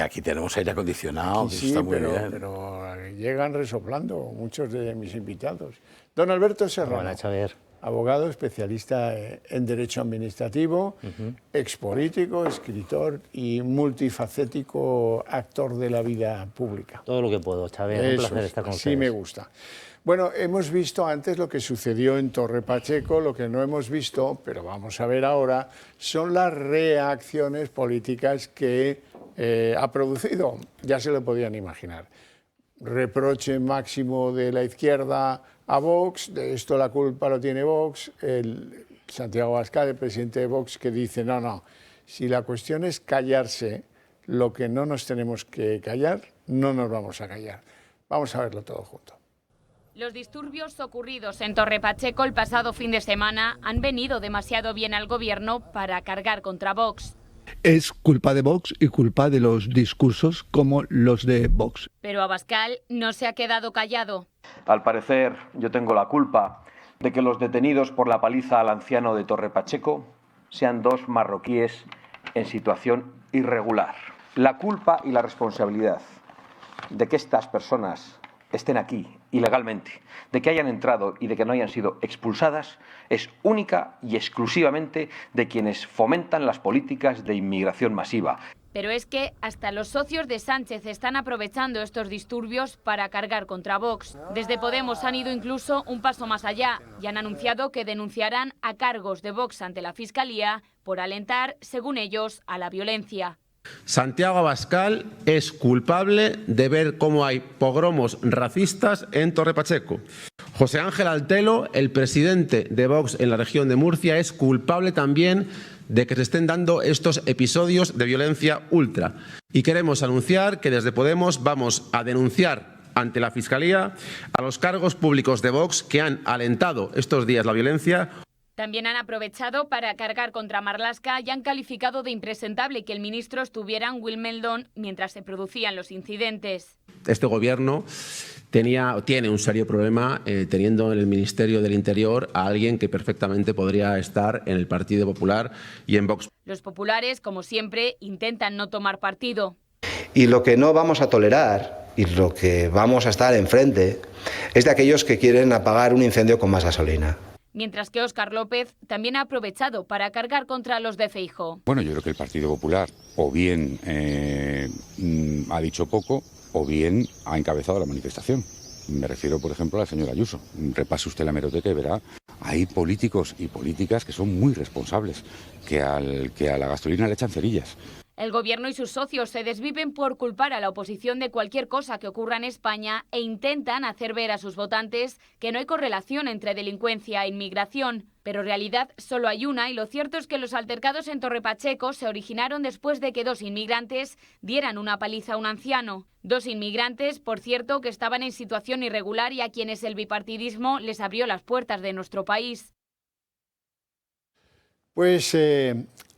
Aquí tenemos aire acondicionado, sí, está muy pero, bien. Pero llegan resoplando muchos de mis invitados. Don Alberto Serrano. Hola, Xavier. Abogado, especialista en Derecho Administrativo, expolítico, escritor y multifacético actor de la vida pública. Todo lo que puedo, Xavier. Un placer estar con ustedes. Sí, me gusta. Bueno, hemos visto antes lo que sucedió en Torre Pacheco, lo que no hemos visto, pero vamos a ver ahora, son las reacciones políticas que ha producido. Ya se lo podían imaginar. Reproche máximo de la izquierda a Vox, de esto la culpa lo tiene Vox, el Santiago Abascal, el presidente de Vox, que dice, no, si la cuestión es callarse, lo que no nos tenemos que callar, no nos vamos a callar. Vamos a verlo todo junto. Los disturbios ocurridos en Torre Pacheco el pasado fin de semana han venido demasiado bien al gobierno para cargar contra Vox. Es culpa de Vox y culpa de los discursos como los de Vox. Pero Abascal no se ha quedado callado. Al parecer, yo tengo la culpa de que los detenidos por la paliza al anciano de Torre Pacheco sean 2 marroquíes en situación irregular. La culpa y la responsabilidad de que estas personas estén aquí ilegalmente, de que hayan entrado y de que no hayan sido expulsadas, es única y exclusivamente de quienes fomentan las políticas de inmigración masiva. Pero es que hasta los socios de Sánchez están aprovechando estos disturbios para cargar contra Vox. Desde Podemos han ido incluso un paso más allá y han anunciado que denunciarán a cargos de Vox ante la Fiscalía por alentar, según ellos, a la violencia. Santiago Abascal es culpable de ver cómo hay pogromos racistas en Torre Pacheco. José Ángel Altelo, el presidente de Vox en la región de Murcia, es culpable también de que se estén dando estos episodios de violencia ultra. Y queremos anunciar que desde Podemos vamos a denunciar ante la Fiscalía a los cargos públicos de Vox que han alentado estos días la violencia. También han aprovechado para cargar contra Marlaska y han calificado de impresentable que el ministro estuviera en Wimbledon mientras se producían los incidentes. Este gobierno tiene un serio problema teniendo en el Ministerio del Interior a alguien que perfectamente podría estar en el Partido Popular y en Vox. Los populares, como siempre, intentan no tomar partido. Y lo que no vamos a tolerar y lo que vamos a estar enfrente es de aquellos que quieren apagar un incendio con más gasolina. Mientras que Óscar López también ha aprovechado para cargar contra los de Feijóo. Bueno, yo creo que el Partido Popular o bien ha dicho poco o bien ha encabezado la manifestación. Me refiero, por ejemplo, a la señora Ayuso. Repase usted la hemeroteca y verá, hay políticos y políticas que son muy responsables, que a la gasolina le echan cerillas. El gobierno y sus socios se desviven por culpar a la oposición de cualquier cosa que ocurra en España e intentan hacer ver a sus votantes que no hay correlación entre delincuencia e inmigración. Pero en realidad solo hay una, y lo cierto es que los altercados en Torre Pacheco se originaron después de que 2 inmigrantes dieran una paliza a un anciano. 2 inmigrantes, por cierto, que estaban en situación irregular y a quienes el bipartidismo les abrió las puertas de nuestro país. Pues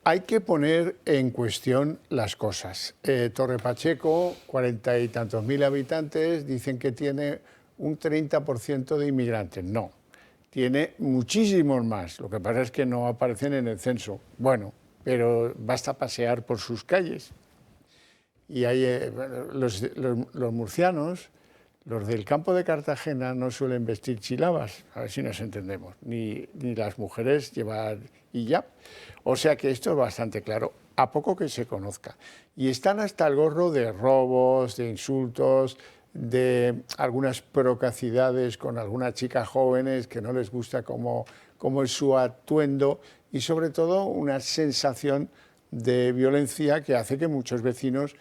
hay que poner en cuestión las cosas. Torre Pacheco, 40 y tantos mil habitantes, dicen que tiene un 30% de inmigrantes. No, tiene muchísimos más. Lo que pasa es que no aparecen en el censo. Bueno, pero basta pasear por sus calles. Y hay, los murcianos, los del campo de Cartagena, no suelen vestir chilabas, a ver si nos entendemos, ni las mujeres llevar hijab. O sea que esto es bastante claro, a poco que se conozca. Y están hasta el gorro de robos, de insultos, de algunas procacidades con algunas chicas jóvenes que no les gusta cómo es su atuendo, y sobre todo una sensación de violencia que hace que muchos vecinos,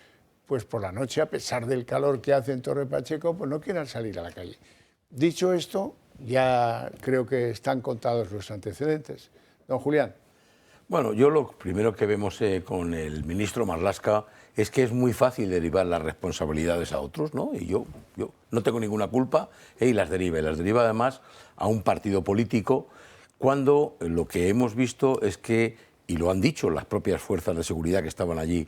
pues por la noche, a pesar del calor que hace en Torre Pacheco, pues no quieran salir a la calle. Dicho esto, ya creo que están contados los antecedentes. Don Julián. Bueno, yo lo primero que vemos con el ministro Marlaska es que es muy fácil derivar las responsabilidades a otros, ¿no? Y yo no tengo ninguna culpa y las deriva. Y las deriva además a un partido político, cuando lo que hemos visto es que, y lo han dicho las propias fuerzas de seguridad que estaban allí,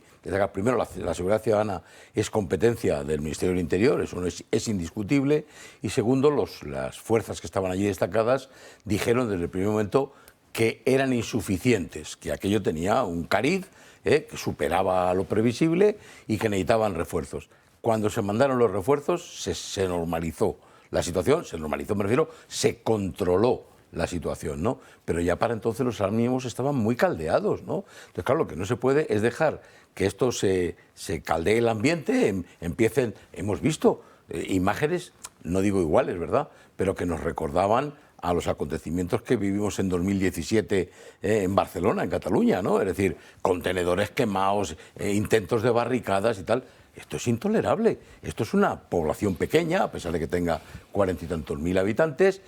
primero la seguridad ciudadana es competencia del Ministerio del Interior, eso no es indiscutible, y segundo, las fuerzas que estaban allí destacadas dijeron desde el primer momento que eran insuficientes, que aquello tenía un cariz que superaba lo previsible y que necesitaban refuerzos. Cuando se mandaron los refuerzos se normalizó la situación, me refiero, se controló la situación, ¿no? Pero ya para entonces los ánimos estaban muy caldeados, ¿no? Entonces, claro, lo que no se puede es dejar que esto se caldee el ambiente, empiecen, hemos visto imágenes, no digo iguales, ¿verdad?, pero que nos recordaban a los acontecimientos que vivimos en 2017 en Barcelona, en Cataluña, ¿no? Es decir, contenedores quemados, intentos de barricadas y tal. Esto es intolerable. Esto es una población pequeña, a pesar de que tenga 40 y tantos mil habitantes,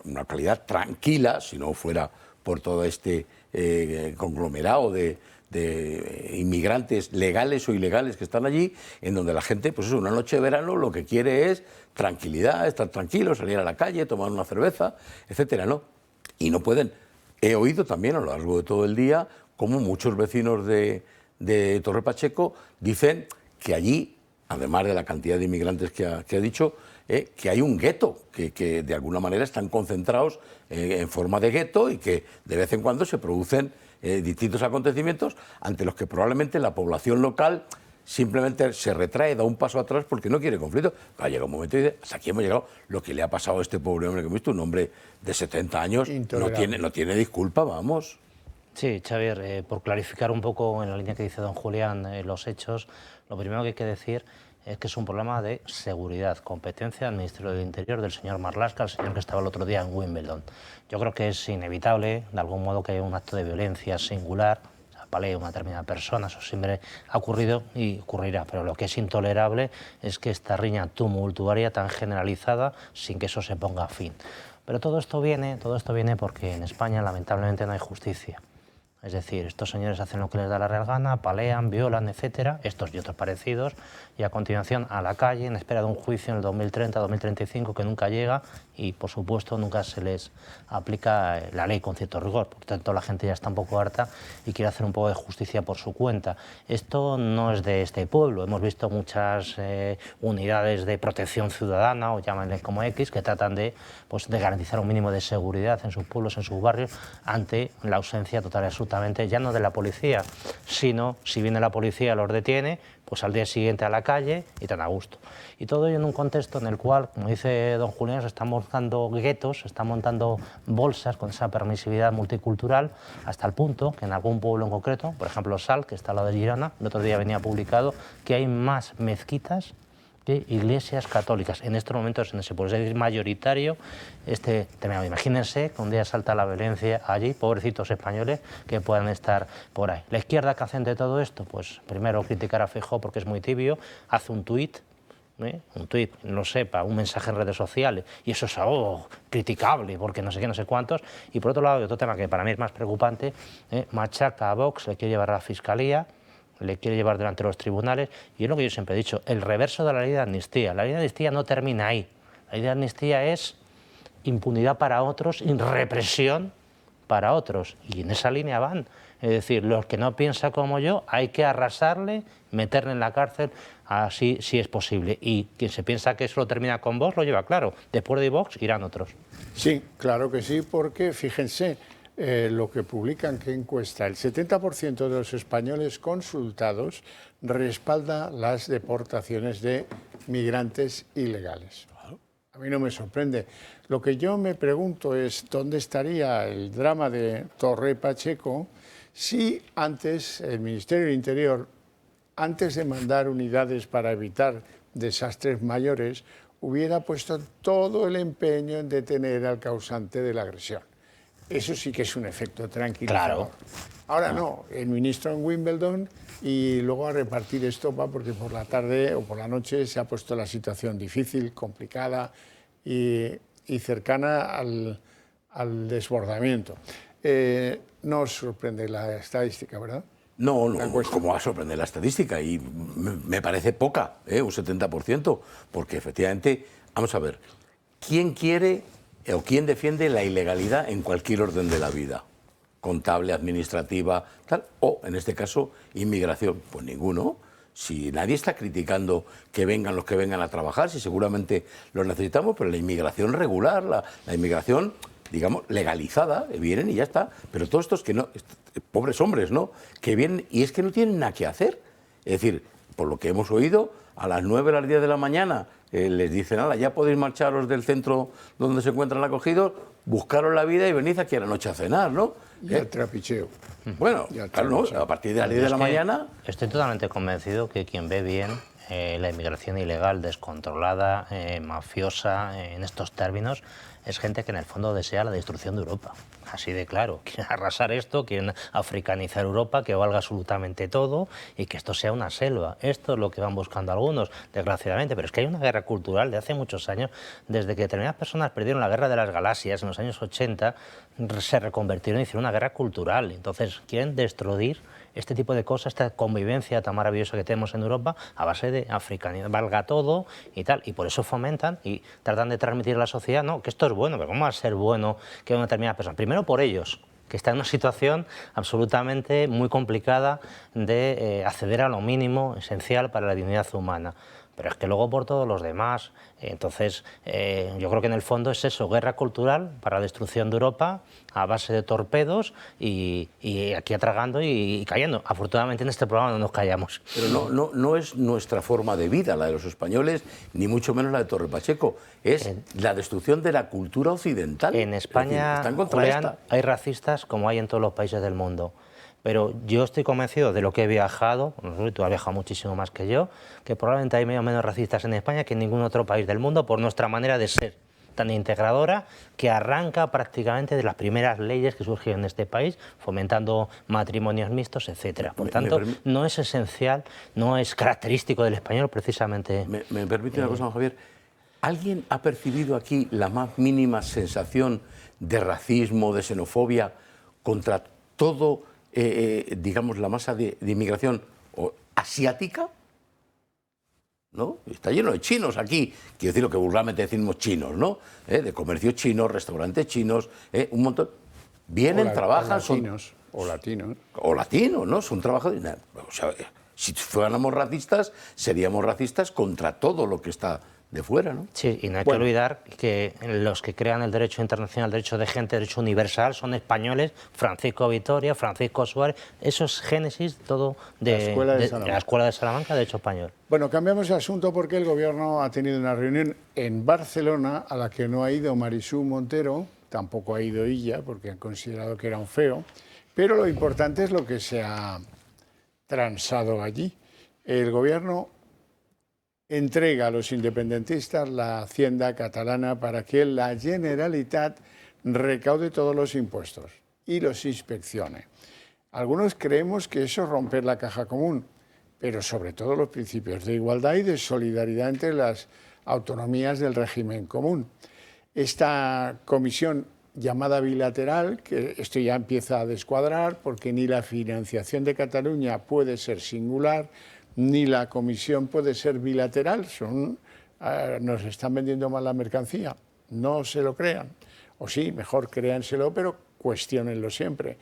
una calidad tranquila, si no fuera por todo este conglomerado de inmigrantes legales o ilegales que están allí, en donde la gente, pues eso, una noche de verano lo que quiere es tranquilidad, estar tranquilo, salir a la calle, tomar una cerveza, etcétera, ¿no? Y no pueden. He oído también a lo largo de todo el día cómo muchos vecinos de Torre Pacheco dicen que allí, además de la cantidad de inmigrantes que ha dicho, que hay un gueto, que de alguna manera están concentrados en forma de gueto y que de vez en cuando se producen distintos acontecimientos ante los que probablemente la población local simplemente se retrae, da un paso atrás porque no quiere conflicto. Llega un momento y dice, hasta aquí hemos llegado. Lo que le ha pasado a este pobre hombre que hemos visto, un hombre de 70 años, no tiene disculpa, vamos. Sí, Xavier, por clarificar un poco en la línea que dice don Julián los hechos, lo primero que hay que decir es que es un problema de seguridad, competencia del Ministerio del Interior, del señor Marlaska, el señor que estaba el otro día en Wimbledon. Yo creo que es inevitable, de algún modo, que haya un acto de violencia singular, apalea a una determinada persona, eso siempre ha ocurrido y ocurrirá, pero lo que es intolerable es que esta riña tumultuaria tan generalizada, sin que eso se ponga a fin. Pero todo esto viene porque en España lamentablemente no hay justicia. Es decir, estos señores hacen lo que les da la real gana, palean, violan, etcétera, estos y otros parecidos, y a continuación a la calle en espera de un juicio en el 2030, 2035, que nunca llega y, por supuesto, nunca se les aplica la ley con cierto rigor. Por tanto, la gente ya está un poco harta y quiere hacer un poco de justicia por su cuenta. Esto no es de este pueblo. Hemos visto muchas unidades de protección ciudadana, o llámenle como X, que tratan de garantizar un mínimo de seguridad en sus pueblos, en sus barrios, ante la ausencia total y absoluta, ya no de la policía, sino si viene la policía los detiene, pues al día siguiente a la calle y tan a gusto. Y todo ello en un contexto en el cual, como dice don Julián, se están montando guetos, se están montando bolsas con esa permisividad multicultural, hasta el punto que en algún pueblo en concreto, por ejemplo Salt, que está al lado de Girona, el otro día venía publicado que hay más mezquitas que iglesias católicas. En estos momentos en ese pueblo es mayoritario este tema. Imagínense que un día salta la violencia allí, pobrecitos españoles que puedan estar por ahí. La izquierda, que hace de todo esto, pues primero criticar a Feijóo porque es muy tibio, hace un tuit, no lo sepa, un mensaje en redes sociales, y eso es algo criticable porque no sé qué, no sé cuántos. Y por otro lado, hay otro tema que para mí es más preocupante, machaca a Vox, le quiere llevar a la Fiscalía, le quiere llevar delante de los tribunales, y es lo que yo siempre he dicho, el reverso de la ley de amnistía. La ley de amnistía no termina ahí. La ley de amnistía es impunidad para otros y represión para otros, y en esa línea van. Es decir, los que no piensan como yo, hay que arrasarle, meterle en la cárcel, así si es posible. Y quien se piensa que eso lo termina con Vox, lo lleva claro. Después de Vox irán otros. Sí, claro que sí, porque fíjense, lo que publican, que encuesta, el 70% de los españoles consultados respalda las deportaciones de migrantes ilegales. A mí no me sorprende. Lo que yo me pregunto es dónde estaría el drama de Torre Pacheco si antes el Ministerio del Interior, antes de mandar unidades para evitar desastres mayores, hubiera puesto todo el empeño en detener al causante de la agresión. Eso sí que es un efecto tranquilizador. Claro. Ahora no, el ministro en Wimbledon y luego a repartir estopa porque por la tarde o por la noche se ha puesto la situación difícil, complicada y cercana al desbordamiento. No os sorprende la estadística, ¿verdad? No, ¿cómo va a sorprender la estadística? Y me parece poca, un 70%, porque efectivamente, vamos a ver, ¿quién quiere o quién defiende la ilegalidad en cualquier orden de la vida? Contable, administrativa, tal, o en este caso, inmigración. Pues ninguno. Si nadie está criticando que vengan los que vengan a trabajar, si seguramente los necesitamos, pero la inmigración regular, la inmigración, digamos, legalizada, vienen y ya está. Pero todos estos que no, pobres hombres, ¿no?, que vienen y es que no tienen nada que hacer. Es decir, por lo que hemos oído, a las 9, a las 10 de la mañana les dicen, nada, ya podéis marcharos del centro donde se encuentran acogidos, buscaros la vida y venid aquí a la noche a cenar, ¿no? Y el trapicheo. Bueno, claro, ¿no? A partir de las 10 de la mañana... Estoy totalmente convencido que quien ve bien la inmigración ilegal, descontrolada, mafiosa, en estos términos, es gente que en el fondo desea la destrucción de Europa. Así de claro. Quieren arrasar esto, quieren africanizar Europa, que valga absolutamente todo y que esto sea una selva. Esto es lo que van buscando algunos, desgraciadamente. Pero es que hay una guerra cultural de hace muchos años. Desde que determinadas personas perdieron la guerra de las galaxias en los años 80, se reconvirtieron y hicieron una guerra cultural. Entonces quieren destruir este tipo de cosas, esta convivencia tan maravillosa que tenemos en Europa a base de africanidad, valga todo y tal. Y por eso fomentan y tratan de transmitir a la sociedad, no, que esto es bueno, pero ¿cómo va a ser bueno que una determinada persona? Primero por ellos, que están en una situación absolutamente muy complicada de acceder a lo mínimo esencial para la dignidad humana. Pero es que luego por todos los demás. Entonces, yo creo que en el fondo es eso, guerra cultural para la destrucción de Europa a base de torpedos y aquí atragando y cayendo. Afortunadamente en este programa no nos callamos. Pero no es nuestra forma de vida, la de los españoles, ni mucho menos la de Torre Pacheco. Es la destrucción de la cultura occidental. En España, Julián, hay racistas como hay en todos los países del mundo. Pero yo estoy convencido de lo que he viajado, tú has viajado muchísimo más que yo, que probablemente hay menos racistas en España que en ningún otro país del mundo por nuestra manera de ser tan integradora, que arranca prácticamente de las primeras leyes que surgieron en este país, fomentando matrimonios mixtos, etc. Por tanto, no es esencial, no es característico del español precisamente. ¿Me permite una cosa, Javier? ¿Alguien ha percibido aquí la más mínima sensación de racismo, de xenofobia contra todo digamos, la masa de inmigración asiática, ¿no? Está lleno de chinos aquí, quiero decir lo que vulgarmente decimos chinos, ¿no? De comercio chino, restaurantes chinos, un montón. Vienen, trabajan, o latinos. O latinos, ¿no? Son trabajadores. O sea, si fuéramos racistas, seríamos racistas contra todo lo que está de fuera, ¿no? Sí, y no hay que olvidar que los que crean el derecho internacional, el derecho de gente, el derecho universal, son españoles, Francisco Vitoria, Francisco Suárez, eso es génesis todo de la Escuela de Salamanca, derecho español. Bueno, cambiamos de asunto porque el Gobierno ha tenido una reunión en Barcelona a la que no ha ido Marisú Montero, tampoco ha ido ella porque han considerado que era un feo, pero lo importante es lo que se ha transado allí. El Gobierno entrega a los independentistas la hacienda catalana para que la Generalitat recaude todos los impuestos y los inspeccione. Algunos creemos que eso es romper la caja común, pero sobre todo los principios de igualdad y de solidaridad entre las autonomías del régimen común. Esta comisión llamada bilateral, que esto ya empieza a descuadrar porque ni la financiación de Cataluña puede ser singular, ni la comisión puede ser bilateral, nos están vendiendo mal la mercancía, no se lo crean, o sí, mejor créanselo, pero cuestiónenlo siempre.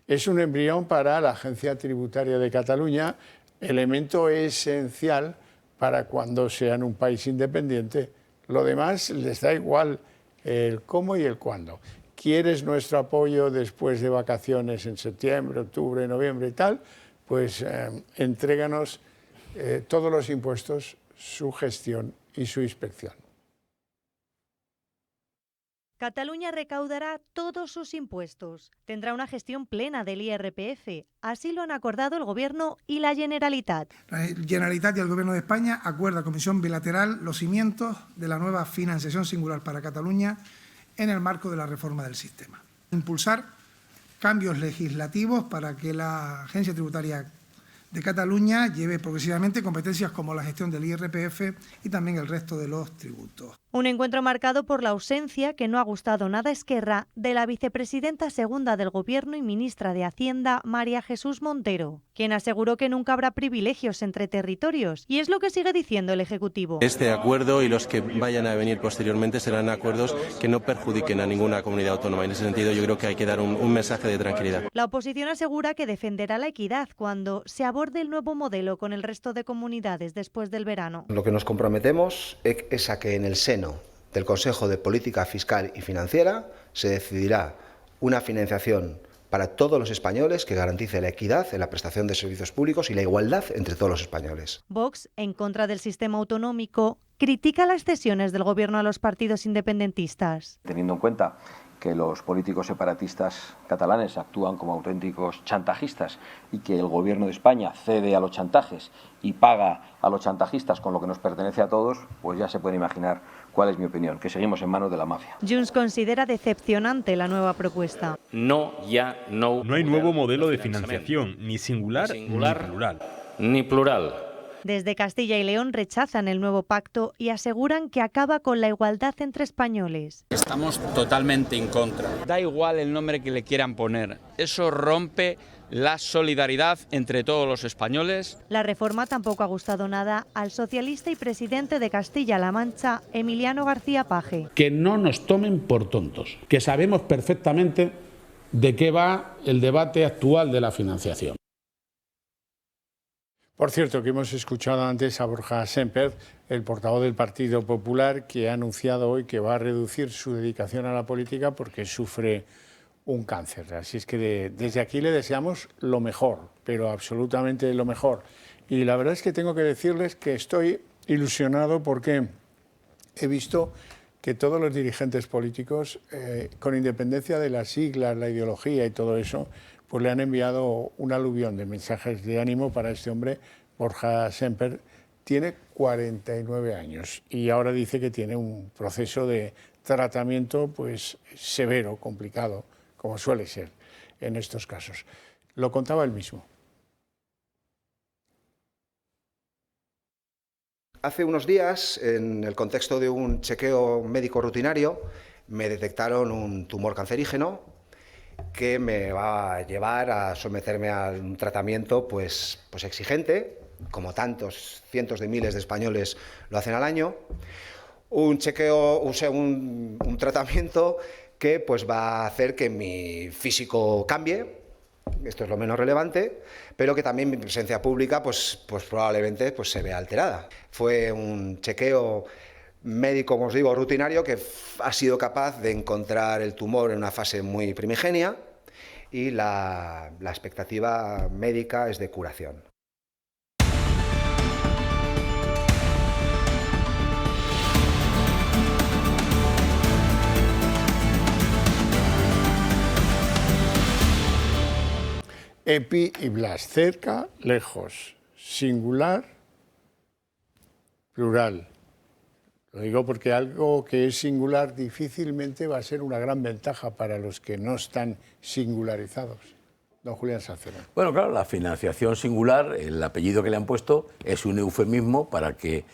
Es un embrión para la Agencia Tributaria de Cataluña, elemento esencial para cuando sean un país independiente. Lo demás les da igual el cómo y el cuándo. ¿Quieres nuestro apoyo después de vacaciones en septiembre, octubre, noviembre y tal? Pues entréganos todos los impuestos, su gestión y su inspección. Cataluña recaudará todos sus impuestos. Tendrá una gestión plena del IRPF. Así lo han acordado el Gobierno y la Generalitat. La Generalitat y el Gobierno de España acuerdan comisión bilateral los cimientos de la nueva financiación singular para Cataluña en el marco de la reforma del sistema. Impulsar cambios legislativos para que la Agencia Tributaria de Cataluña lleve progresivamente competencias como la gestión del IRPF y también el resto de los tributos. Un encuentro marcado por la ausencia, que no ha gustado nada a Esquerra, de la vicepresidenta segunda del Gobierno y ministra de Hacienda, María Jesús Montero, quien aseguró que nunca habrá privilegios entre territorios, y es lo que sigue diciendo el Ejecutivo. Este acuerdo y los que vayan a venir posteriormente serán acuerdos que no perjudiquen a ninguna comunidad autónoma. En ese sentido, yo creo que hay que dar un mensaje de tranquilidad. La oposición asegura que defenderá la equidad cuando se aborde el nuevo modelo con el resto de comunidades después del verano. Lo que nos comprometemos es a que en el seno del Consejo de Política Fiscal y Financiera se decidirá una financiación para todos los españoles que garantice la equidad en la prestación de servicios públicos y la igualdad entre todos los españoles. Vox, en contra del sistema autonómico, critica las cesiones del Gobierno a los partidos independentistas. Teniendo en cuenta que los políticos separatistas catalanes actúan como auténticos chantajistas y que el Gobierno de España cede a los chantajes y paga a los chantajistas con lo que nos pertenece a todos, pues ya se puede imaginar cuál es mi opinión, que seguimos en manos de la mafia. Junts considera decepcionante la nueva propuesta. No hay nuevo modelo de financiación, ni singular, ni plural. Ni plural. Desde Castilla y León rechazan el nuevo pacto y aseguran que acaba con la igualdad entre españoles. Estamos totalmente en contra. Da igual el nombre que le quieran poner, eso rompe la solidaridad entre todos los españoles. La reforma tampoco ha gustado nada al socialista y presidente de Castilla-La Mancha, Emiliano García Paje. Que no nos tomen por tontos, que sabemos perfectamente de qué va el debate actual de la financiación. Por cierto, que hemos escuchado antes a Borja Semper, el portavoz del Partido Popular, que ha anunciado hoy que va a reducir su dedicación a la política porque sufre un cáncer. Así es que desde aquí le deseamos lo mejor, pero absolutamente lo mejor. Y la verdad es que tengo que decirles que estoy ilusionado porque he visto que todos los dirigentes políticos, con independencia de las siglas, la ideología y todo eso, pues le han enviado un aluvión de mensajes de ánimo para este hombre. Borja Semper tiene 49 años y ahora dice que tiene un proceso de tratamiento pues severo, complicado, como suele ser en estos casos. Lo contaba él mismo. Hace unos días, en el contexto de un chequeo médico rutinario, me detectaron un tumor cancerígeno que me va a llevar a someterme a un tratamiento pues exigente, como tantos cientos de miles de españoles lo hacen al año. Un chequeo, o sea, un tratamiento que pues va a hacer que mi físico cambie, esto es lo menos relevante, pero que también mi presencia pública pues probablemente pues se vea alterada. Fue un chequeo médico, como os digo, rutinario, que ha sido capaz de encontrar el tumor en una fase muy primigenia y la expectativa médica es de curación. Epi y Blas, cerca, lejos, singular, plural. Lo digo porque algo que es singular difícilmente va a ser una gran ventaja para los que no están singularizados. Don Julián Salceda. Bueno, claro, la financiación singular, el apellido que le han puesto, es un eufemismo para que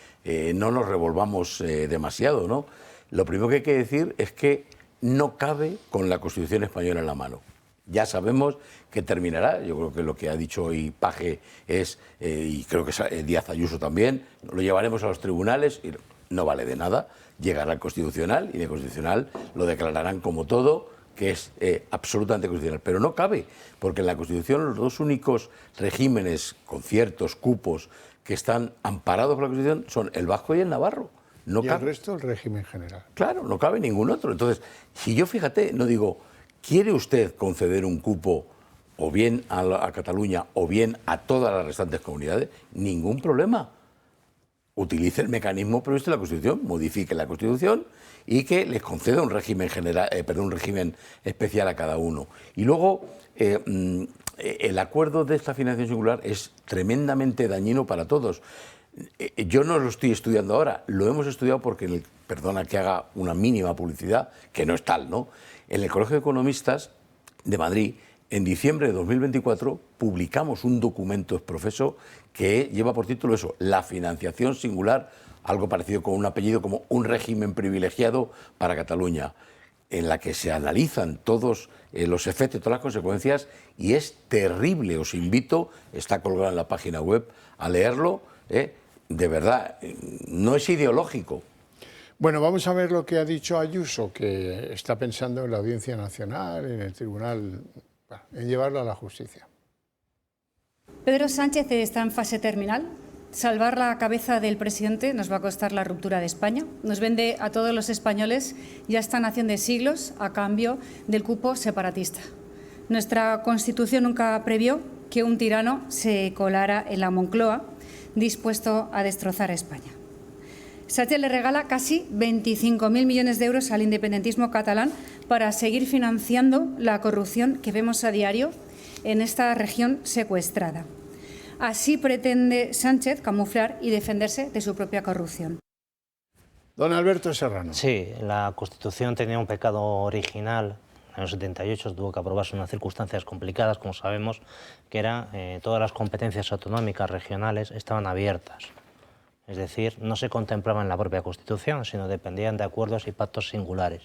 no nos revolvamos demasiado, ¿no? Lo primero que hay que decir es que no cabe con la Constitución española en la mano. Ya sabemos que terminará, yo creo que lo que ha dicho hoy Paje es, y creo que Díaz Ayuso también, lo llevaremos a los tribunales y no vale de nada, llegará al Constitucional y de Constitucional lo declararán como todo, que es absolutamente constitucional. Pero no cabe, porque en la Constitución los dos únicos regímenes, conciertos, cupos, que están amparados por la Constitución son el vasco y el navarro. No y cabe. El resto el régimen general. Claro, no cabe ningún otro. Entonces, si yo, fíjate, no digo, ¿quiere usted conceder un cupo o bien a Cataluña o bien a todas las restantes comunidades? Ningún problema. Utilice el mecanismo previsto en la Constitución, modifique la Constitución y que les conceda un régimen un régimen especial a cada uno. Y luego, el acuerdo de esta financiación singular es tremendamente dañino para todos. Yo no lo estoy estudiando ahora, lo hemos estudiado porque, perdona que haga una mínima publicidad, que no es tal, ¿no? En el Colegio de Economistas de Madrid, en diciembre de 2024, publicamos un documento exprofeso que lleva por título eso, la financiación singular, algo parecido con un apellido como un régimen privilegiado para Cataluña, en la que se analizan todos los efectos, todas las consecuencias, y es terrible. Os invito, está colgado en la página web, a leerlo. De verdad, no es ideológico. Bueno, vamos a ver lo que ha dicho Ayuso, que está pensando en la Audiencia Nacional, en el Tribunal, en llevarlo a la justicia. Pedro Sánchez está en fase terminal. Salvar la cabeza del presidente nos va a costar la ruptura de España. Nos vende a todos los españoles ya esta nación de siglos a cambio del cupo separatista. Nuestra Constitución nunca previó que un tirano se colara en la Moncloa, dispuesto a destrozar a España. Sánchez le regala casi 25.000 millones de euros al independentismo catalán para seguir financiando la corrupción que vemos a diario en esta región secuestrada. Así pretende Sánchez camuflar y defenderse de su propia corrupción. Don Alberto Serrano. Sí, la Constitución tenía un pecado original. En el 78 tuvo que aprobarse en unas circunstancias complicadas, como sabemos, que era todas las competencias autonómicas regionales estaban abiertas. Es decir, no se contemplaban en la propia Constitución, sino dependían de acuerdos y pactos singulares.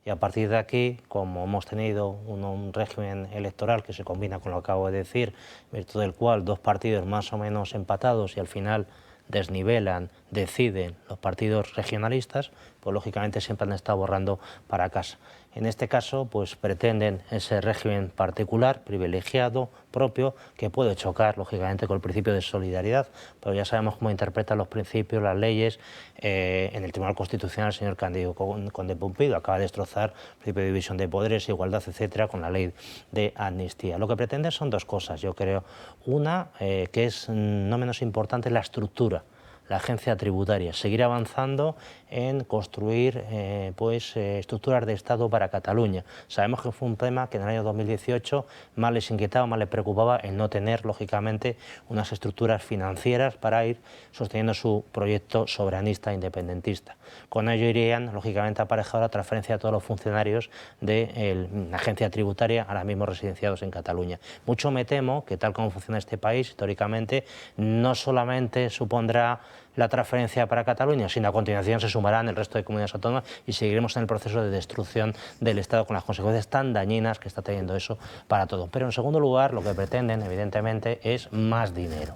Y a partir de aquí, como hemos tenido un régimen electoral que se combina con lo que acabo de decir, en virtud del cual dos partidos más o menos empatados y al final desnivelan, deciden los partidos regionalistas, pues lógicamente siempre han estado borrando para casa. En este caso, pues pretenden ese régimen particular, privilegiado, propio, que puede chocar, lógicamente, con el principio de solidaridad, pero ya sabemos cómo interpretan los principios, las leyes. En el Tribunal Constitucional, el señor Cándido Conde Pumpido acaba de destrozar el principio de división de poderes, igualdad, etcétera, con la ley de amnistía. Lo que pretende son dos cosas, yo creo. Una, que es no menos importante, la estructura, la agencia tributaria, seguir avanzando en construir estructuras de Estado para Cataluña. Sabemos que fue un tema que en el año 2018 más les inquietaba, más les preocupaba el no tener, lógicamente, unas estructuras financieras para ir sosteniendo su proyecto soberanista e independentista. Con ello irían, lógicamente, aparejada la transferencia de todos los funcionarios de la agencia tributaria, ahora mismo residenciados en Cataluña. Mucho me temo que, tal como funciona este país, históricamente, no solamente supondrá la transferencia para Cataluña, sino a continuación se sumarán el resto de comunidades autónomas y seguiremos en el proceso de destrucción del Estado con las consecuencias tan dañinas que está teniendo eso para todo. Pero en segundo lugar, lo que pretenden, evidentemente, es más dinero.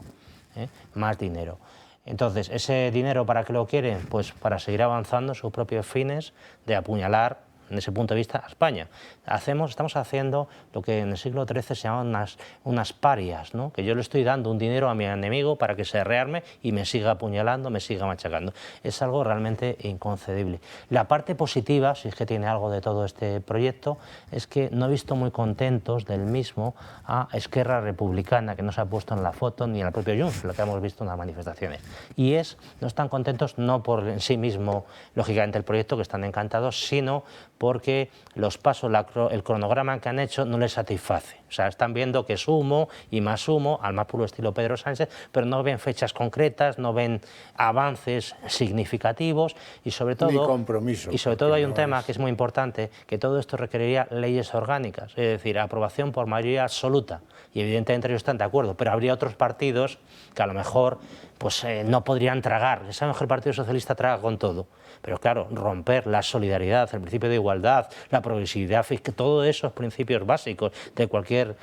Más dinero. Entonces, ¿ese dinero para qué lo quieren? Pues para seguir avanzando en sus propios fines de apuñalar, desde ese punto de vista, a España. Estamos haciendo lo que en el siglo XIII se llamaban unas parias, ¿no? Que yo le estoy dando un dinero a mi enemigo para que se rearme y me siga apuñalando, me siga machacando. Es algo realmente inconcebible. La parte positiva, si es que tiene algo de todo este proyecto, es que no he visto muy contentos del mismo a Esquerra Republicana, que no se ha puesto en la foto, ni al propio Junts, lo que hemos visto en las manifestaciones. Y no están contentos no por en sí mismo, lógicamente, el proyecto, que están encantados, sino porque los pasos, el cronograma que han hecho no les satisface. O sea, están viendo que es humo y más humo, al más puro estilo Pedro Sánchez, pero no ven fechas concretas, no ven avances significativos y sobre todo... Ni compromiso. Y sobre todo hay un tema que es muy importante, que todo esto requeriría leyes orgánicas, es decir, aprobación por mayoría absoluta. Y evidentemente ellos están de acuerdo, pero habría otros partidos que a lo mejor pues, no podrían tragar. Ya sabemos que el Partido Socialista traga con todo. Pero claro, romper la solidaridad, el principio de igualdad, la progresividad, todos esos principios básicos de cualquier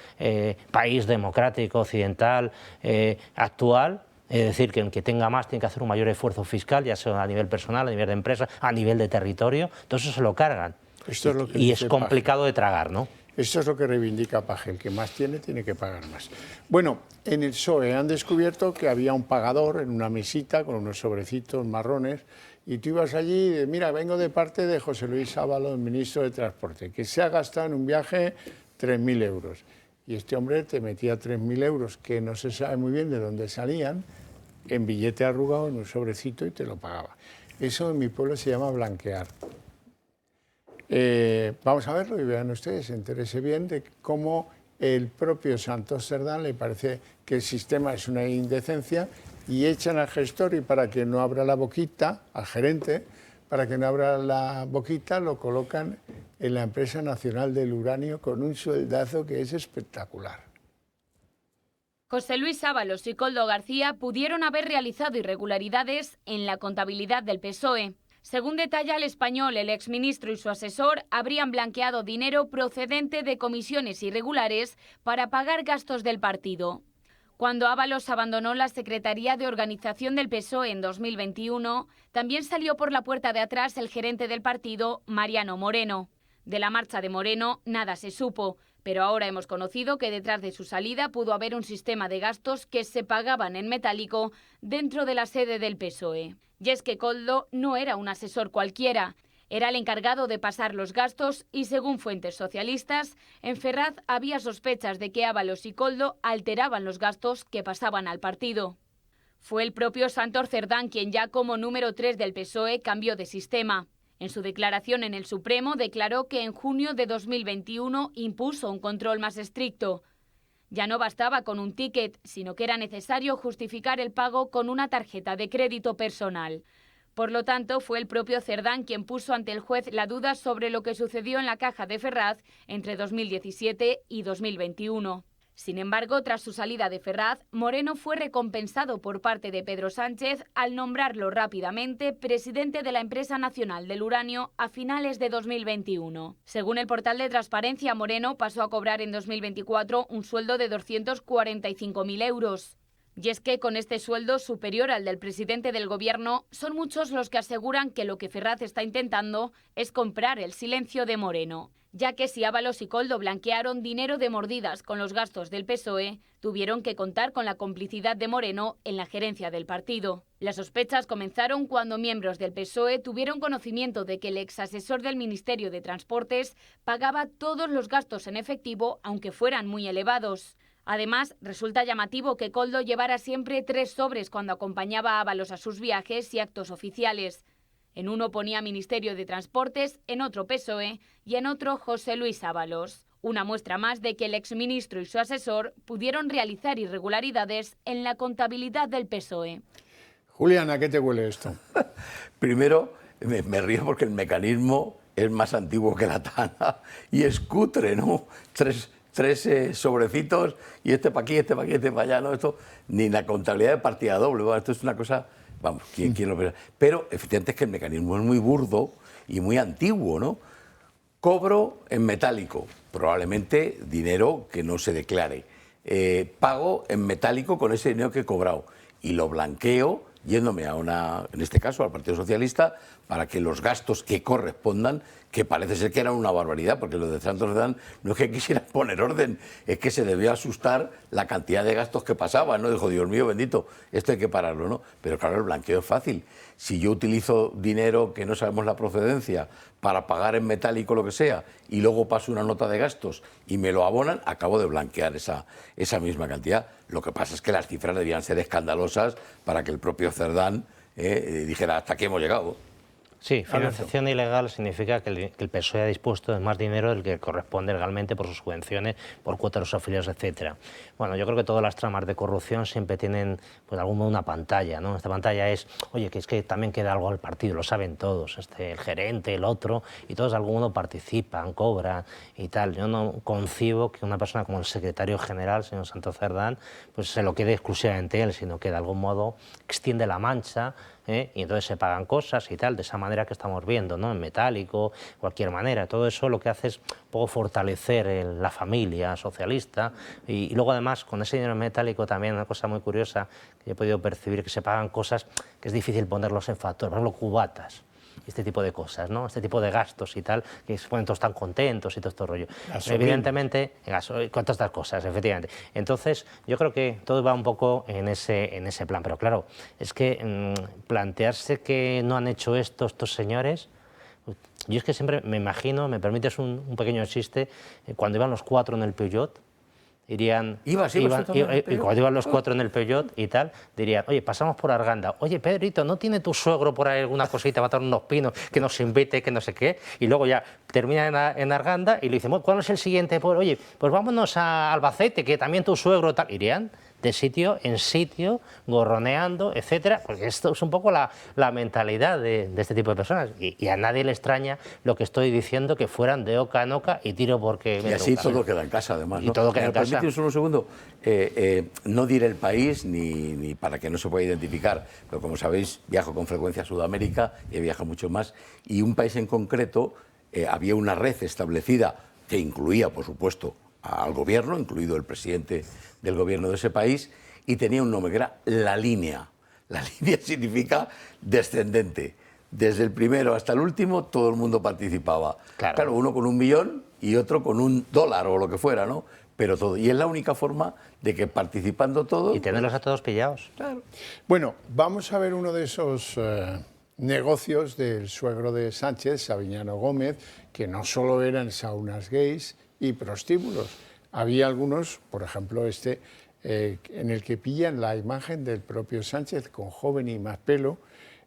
país democrático, occidental, actual, es decir, que el que tenga más tiene que hacer un mayor esfuerzo fiscal, ya sea a nivel personal, a nivel de empresa, a nivel de territorio, todo eso se lo cargan. Esto es lo que y es complicado de tragar, ¿no? Esto es lo que reivindica Paje, el que más tiene que pagar más. Bueno, en el PSOE han descubierto que había un pagador en una mesita con unos sobrecitos marrones y tú ibas allí y dices, mira, vengo de parte de José Luis Ábalos, el ministro de Transporte, que se ha gastado en un viaje 3.000 euros. Y este hombre te metía 3.000 euros, que no se sabe muy bien de dónde salían, en billete arrugado, en un sobrecito y te lo pagaba. Eso en mi pueblo se llama blanquear. Vamos a verlo y vean ustedes, entérese bien de cómo el propio Santos Cerdán le parece que el sistema es una indecencia y echan al gestor y para que no abra la boquita, al gerente, para que no abra la boquita lo colocan en la Empresa Nacional del Uranio con un sueldazo que es espectacular. José Luis Ábalos y Koldo García pudieron haber realizado irregularidades en la contabilidad del PSOE. Según detalla El Español, el exministro y su asesor habrían blanqueado dinero procedente de comisiones irregulares para pagar gastos del partido. Cuando Ábalos abandonó la Secretaría de Organización del PSOE en 2021, también salió por la puerta de atrás el gerente del partido, Mariano Moreno. De la marcha de Moreno nada se supo, pero ahora hemos conocido que detrás de su salida pudo haber un sistema de gastos que se pagaban en metálico dentro de la sede del PSOE. Y es que Koldo no era un asesor cualquiera. Era el encargado de pasar los gastos y, según fuentes socialistas, en Ferraz había sospechas de que Ábalos y Koldo alteraban los gastos que pasaban al partido. Fue el propio Santos Cerdán quien ya como número 3 del PSOE cambió de sistema. En su declaración en el Supremo declaró que en junio de 2021 impuso un control más estricto. Ya no bastaba con un ticket, sino que era necesario justificar el pago con una tarjeta de crédito personal. Por lo tanto, fue el propio Cerdán quien puso ante el juez la duda sobre lo que sucedió en la caja de Ferraz entre 2017 y 2021. Sin embargo, tras su salida de Ferraz, Moreno fue recompensado por parte de Pedro Sánchez al nombrarlo rápidamente presidente de la Empresa Nacional del Uranio a finales de 2021. Según el portal de Transparencia, Moreno pasó a cobrar en 2024 un sueldo de 245.000 euros. Y es que con este sueldo superior al del presidente del gobierno, son muchos los que aseguran que lo que Ferraz está intentando es comprar el silencio de Moreno, ya que si Ábalos y Koldo blanquearon dinero de mordidas con los gastos del PSOE, tuvieron que contar con la complicidad de Moreno en la gerencia del partido. Las sospechas comenzaron cuando miembros del PSOE tuvieron conocimiento de que el exasesor del Ministerio de Transportes pagaba todos los gastos en efectivo, aunque fueran muy elevados. Además, resulta llamativo que Koldo llevara siempre 3 sobres cuando acompañaba a Ábalos a sus viajes y actos oficiales. En uno ponía Ministerio de Transportes, en otro PSOE y en otro José Luis Ábalos. Una muestra más de que el exministro y su asesor pudieron realizar irregularidades en la contabilidad del PSOE. Julián, ¿a qué te huele esto? Primero, me río porque el mecanismo es más antiguo que la tana y es cutre, ¿no? Tres sobrecitos y este para aquí, este para aquí, este para allá, ¿no? Esto, ni la contabilidad de partida doble, bueno, esto es una cosa Vamos, ¿quién lo ve? Pero efectivamente es que el mecanismo es muy burdo y muy antiguo, ¿no? Cobro en metálico, probablemente dinero que no se declare. Pago en metálico con ese dinero que he cobrado y lo blanqueo yéndome en este caso, al Partido Socialista, para que los gastos que correspondan, que parece ser que eran una barbaridad, porque los de Santos Cerdán no es que quisieran poner orden, es que se debió asustar la cantidad de gastos que pasaban, ¿no? Dijo, Dios mío bendito, esto hay que pararlo, ¿no? Pero claro, el blanqueo es fácil. Si yo utilizo dinero que no sabemos la procedencia para pagar en metálico lo que sea, y luego paso una nota de gastos y me lo abonan, acabo de blanquear esa misma cantidad. Lo que pasa es que las cifras debían ser escandalosas para que el propio Cerdán dijera, hasta aquí hemos llegado. Sí, financiación ilegal significa que el PSOE ha dispuesto de más dinero del que corresponde legalmente por sus subvenciones, por cuotas de los afiliados, etcétera. Bueno, yo creo que todas las tramas de corrupción siempre tienen, pues de algún modo, una pantalla, ¿no? Esta pantalla es, oye, que es que también queda algo al partido, lo saben todos, el gerente, el otro, y todos de algún modo participan, cobran y tal. Yo no concibo que una persona como el secretario general, señor Santos Cerdán, pues se lo quede exclusivamente él, sino que de algún modo extiende la mancha, y entonces se pagan cosas y tal, de esa manera que estamos viendo, ¿no? En metálico, cualquier manera. Todo eso lo que hace es un poco fortalecer la familia socialista y luego además con ese dinero en metálico también una cosa muy curiosa que he podido percibir, que se pagan cosas que es difícil ponerlos en factor, por ejemplo cubatas. Este tipo de cosas, ¿no? Este tipo de gastos y tal, que se ponen todos tan contentos y todo este rollo. Evidentemente, con todas estas cosas, efectivamente. Entonces, yo creo que todo va un poco en ese plan. Pero claro, es que plantearse que no han hecho esto estos señores... Yo es que siempre me imagino, me permites un pequeño chiste, cuando iban los cuatro en el Peugeot, dirían, cuando iban los cuatro en el Peugeot y tal, dirían, oye, pasamos por Arganda, oye, Pedrito, ¿no tiene tu suegro por ahí alguna cosita para tomar unos pinos que nos invite, que no sé qué? Y luego ya termina en Arganda y le dicen, ¿cuál es el siguiente? Pues, oye, pues vámonos a Albacete, que también tu suegro tal. Irían de sitio en sitio, gorroneando, etcétera, porque esto es un poco la mentalidad de este tipo de personas. Y a nadie le extraña lo que estoy diciendo, que fueran de oca en oca y tiro porque... Y así todo queda en casa, además, ¿no? Y todo queda en casa. Permíteme solo un segundo. No diré el país, ni para que no se pueda identificar, pero como sabéis, viajo con frecuencia a Sudamérica, he viajado mucho más, y un país en concreto, había una red establecida que incluía, por supuesto, al gobierno, incluido el presidente del gobierno de ese país, y tenía un nombre que era La Línea. La Línea significa descendente. Desde el primero hasta el último todo el mundo participaba. Claro, uno con 1 millón y otro con $1 o lo que fuera, ¿no? Pero todo. Y es la única forma de que participando todos... Y tenerlos a todos pillados. Claro. Bueno, vamos a ver uno de esos negocios del suegro de Sánchez, Saviñano Gómez, que no solo eran saunas gays y prostíbulos. Había algunos, por ejemplo en el que pillan la imagen del propio Sánchez con joven y más pelo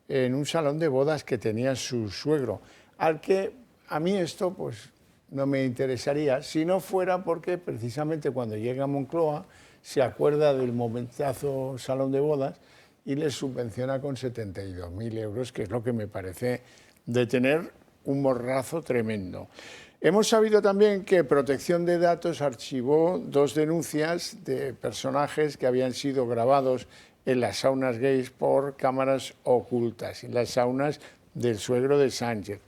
en un salón de bodas que tenía su suegro, al que a mí esto pues no me interesaría si no fuera porque precisamente cuando llega a Moncloa se acuerda del momentazo salón de bodas y les subvenciona con 72.000 euros, que es lo que me parece de tener un morrazo tremendo. Hemos sabido también que Protección de Datos archivó 2 denuncias de personajes que habían sido grabados en las saunas gays por cámaras ocultas, en las saunas del suegro de Sánchez,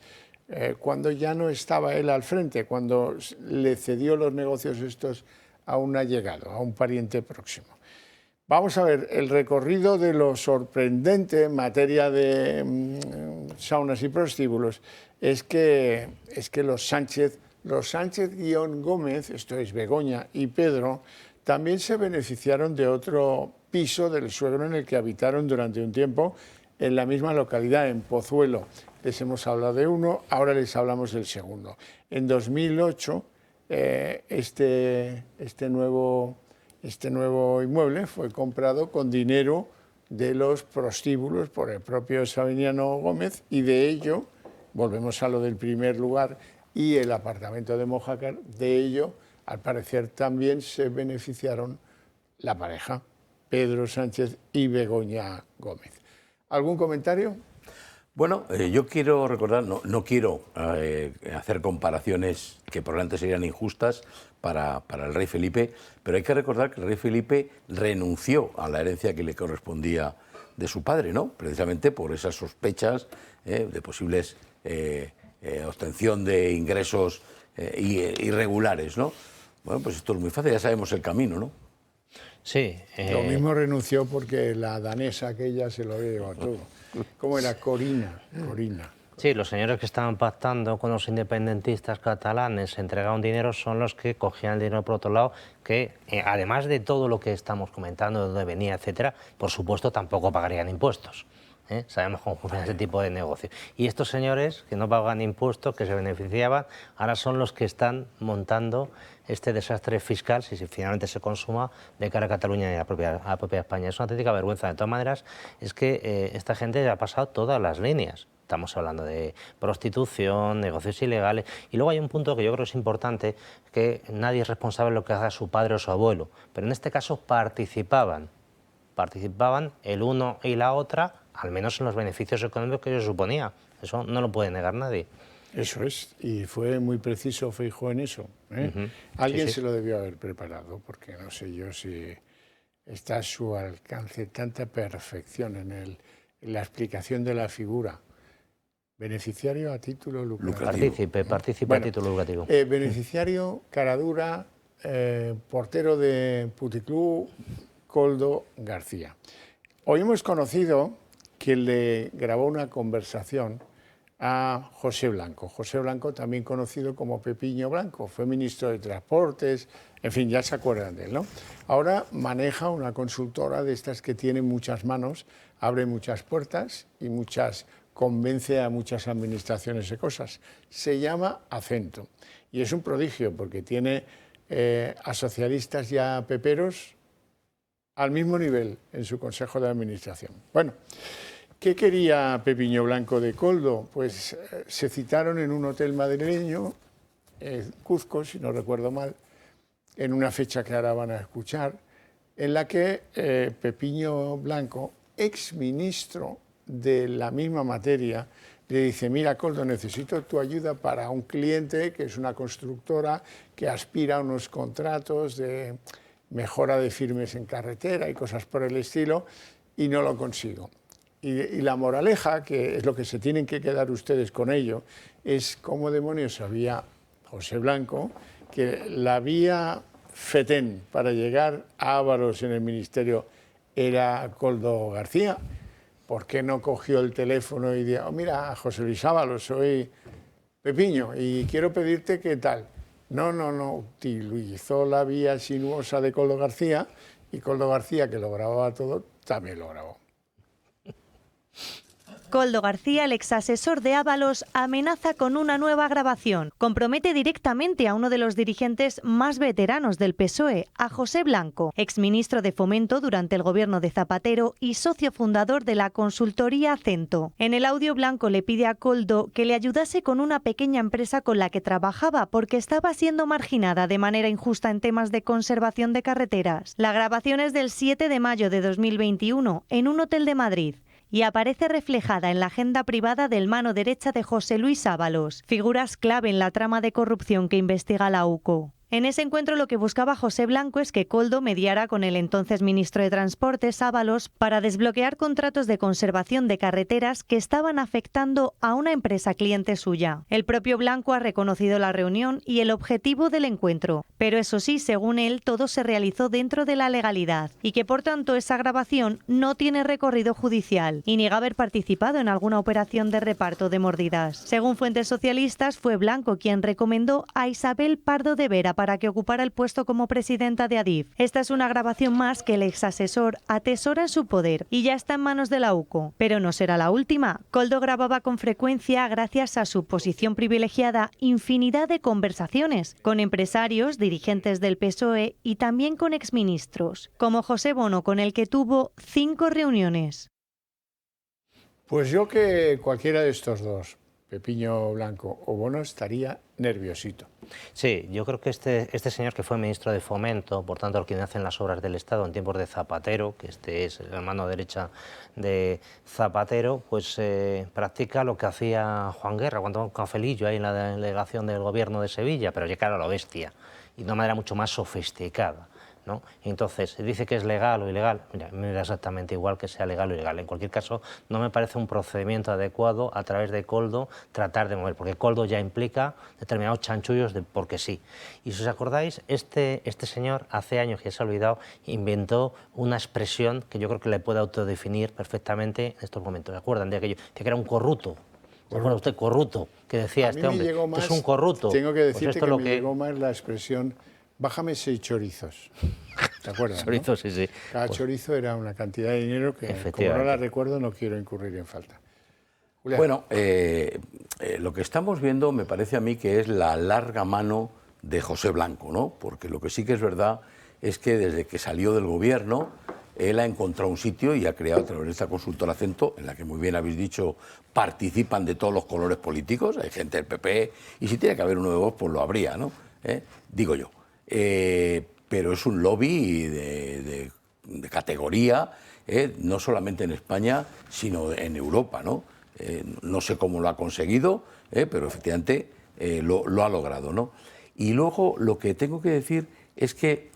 cuando ya no estaba él al frente, cuando le cedió los negocios estos a un allegado, a un pariente próximo. Vamos a ver el recorrido de lo sorprendente en materia de saunas y prostíbulos. Es que los Sánchez-Gómez, esto es Begoña y Pedro, también se beneficiaron de otro piso del suegro en el que habitaron durante un tiempo en la misma localidad, en Pozuelo. Les hemos hablado de uno, ahora les hablamos del segundo. En 2008, este nuevo inmueble fue comprado con dinero de los prostíbulos por el propio Saviñano Gómez, y de ello, volvemos a lo del primer lugar y el apartamento de Mojácar, de ello, al parecer, también se beneficiaron la pareja, Pedro Sánchez y Begoña Gómez. ¿Algún comentario? Bueno, yo quiero recordar, no quiero hacer comparaciones que probablemente serían injustas para el rey Felipe, pero hay que recordar que el rey Felipe renunció a la herencia que le correspondía de su padre, ¿no? Precisamente por esas sospechas de posibles obtención de ingresos irregulares, ¿no? Bueno, pues esto es muy fácil, ya sabemos el camino, ¿no? Sí. Lo mismo renunció porque la danesa aquella se lo había llevado todo. ¿Cómo era? Corina. Sí, los señores que estaban pactando con los independentistas catalanes, entregaban dinero, son los que cogían el dinero por otro lado, que además de todo lo que estamos comentando, de dónde venía, etcétera, por supuesto tampoco pagarían impuestos. Sabemos cómo funciona ese tipo de negocio. Y estos señores que no pagan impuestos, que se beneficiaban, ahora son los que están montando este desastre fiscal, si finalmente se consuma, de cara a Cataluña y a la propia España. Es una auténtica vergüenza. De todas maneras, es que esta gente ya ha pasado todas las líneas. Estamos hablando de prostitución, negocios ilegales. Y luego hay un punto que yo creo que es importante, que nadie es responsable de lo que haga su padre o su abuelo. Pero en este caso participaban el uno y la otra, al menos en los beneficios económicos que ellos suponía. Eso no lo puede negar nadie. Eso es, y fue muy preciso Feijóo en eso. Alguien se lo debió haber preparado, porque no sé yo si está a su alcance tanta perfección en la explicación de la figura. Beneficiario a título lucrativo. Partícipe a título lucrativo. Beneficiario, caradura, portero de Puticlub, Koldo García. Hoy hemos conocido que le grabó una conversación a José Blanco. José Blanco, también conocido como Pepiño Blanco, fue ministro de Transportes, en fin, ya se acuerdan de él, ¿no? Ahora maneja una consultora de estas que tiene muchas manos, abre muchas puertas y convence a muchas administraciones de cosas. Se llama Acento y es un prodigio porque tiene a socialistas y a peperos al mismo nivel en su consejo de administración. Bueno, ¿qué quería Pepiño Blanco de Koldo? Pues se citaron en un hotel madrileño, Cuzco, si no recuerdo mal, en una fecha que ahora van a escuchar, en la que Pepiño Blanco, exministro de la misma materia, le dice: mira, Koldo, necesito tu ayuda para un cliente que es una constructora que aspira a unos contratos de mejora de firmes en carretera y cosas por el estilo, y no lo consigo. Y la moraleja, que es lo que se tienen que quedar ustedes con ello, es cómo demonios sabía José Blanco que la vía FETEN para llegar a Ábalos en el ministerio era Koldo García. ¿Por qué no cogió el teléfono y dijo: mira, José Luis Ábalos, soy Pepiño y quiero pedirte qué tal? No, utilizó la vía sinuosa de Koldo García, y Koldo García, que lo grababa todo, también lo grabó. Koldo García, el exasesor de Ábalos, amenaza con una nueva grabación. Compromete directamente a uno de los dirigentes más veteranos del PSOE, a José Blanco, exministro de Fomento durante el gobierno de Zapatero y socio fundador de la consultoría Acento. En el audio, Blanco le pide a Koldo que le ayudase con una pequeña empresa con la que trabajaba porque estaba siendo marginada de manera injusta en temas de conservación de carreteras. La grabación es del 7 de mayo de 2021 en un hotel de Madrid y aparece reflejada en la agenda privada del mano derecha de José Luis Ábalos, figuras clave en la trama de corrupción que investiga la UCO. En ese encuentro lo que buscaba José Blanco es que Koldo mediara con el entonces ministro de Transportes, Ábalos, para desbloquear contratos de conservación de carreteras que estaban afectando a una empresa cliente suya. El propio Blanco ha reconocido la reunión y el objetivo del encuentro, pero eso sí, según él, todo se realizó dentro de la legalidad y que por tanto esa grabación no tiene recorrido judicial y niega haber participado en alguna operación de reparto de mordidas. Según fuentes socialistas, fue Blanco quien recomendó a Isabel Pardo de Vera para que ocupara el puesto como presidenta de Adif. Esta es una grabación más que el exasesor atesora en su poder y ya está en manos de la UCO. Pero no será la última. Koldo grababa con frecuencia, gracias a su posición privilegiada, infinidad de conversaciones con empresarios, dirigentes del PSOE y también con exministros, como José Bono, con el que tuvo 5 reuniones. Pues yo que cualquiera de estos dos, Pepiño Blanco o Bono, estaría nerviosito. Sí, yo creo que este señor, que fue ministro de Fomento, por tanto, quien hace las obras del Estado en tiempos de Zapatero, que este es la mano derecha de Zapatero, pues practica lo que hacía Juan Guerra cuando tomaba un cafelillo ahí en la delegación del gobierno de Sevilla, pero ya claro, a lo bestia, y de una manera mucho más sofisticada. ¿no? Entonces, dice que es legal o ilegal, mira, me da exactamente igual que sea legal o ilegal. En cualquier caso, no me parece un procedimiento adecuado a través de Koldo tratar de mover, porque Koldo ya implica determinados chanchullos de porque sí. Y si os acordáis, este señor, hace años que se ha olvidado, inventó una expresión que yo creo que le puede autodefinir perfectamente en estos momentos. ¿Se acuerdan de aquello? Que era un corrupto. ¿Se acuerda usted? Corrupto, que decía este hombre. Es un corrupto. Tengo que decirte pues que me llegó más la expresión bájame 6 chorizos. ¿Te acuerdas? Chorizos, ¿no? sí. Cada chorizo era una cantidad de dinero que, como no la recuerdo, no quiero incurrir en falta. Julián. Bueno, lo que estamos viendo me parece a mí que es la larga mano de José Blanco, ¿no? Porque lo que sí que es verdad es que desde que salió del gobierno, él ha encontrado un sitio y ha creado a través de esta consultora Acento, en la que muy bien habéis dicho, participan de todos los colores políticos, hay gente del PP, y si tiene que haber uno de Vox, pues lo habría, ¿no? Digo yo. Pero es un lobby de categoría, no solamente en España, sino en Europa, ¿no? No sé cómo lo ha conseguido, pero efectivamente lo ha logrado, ¿no? Y luego lo que tengo que decir es que,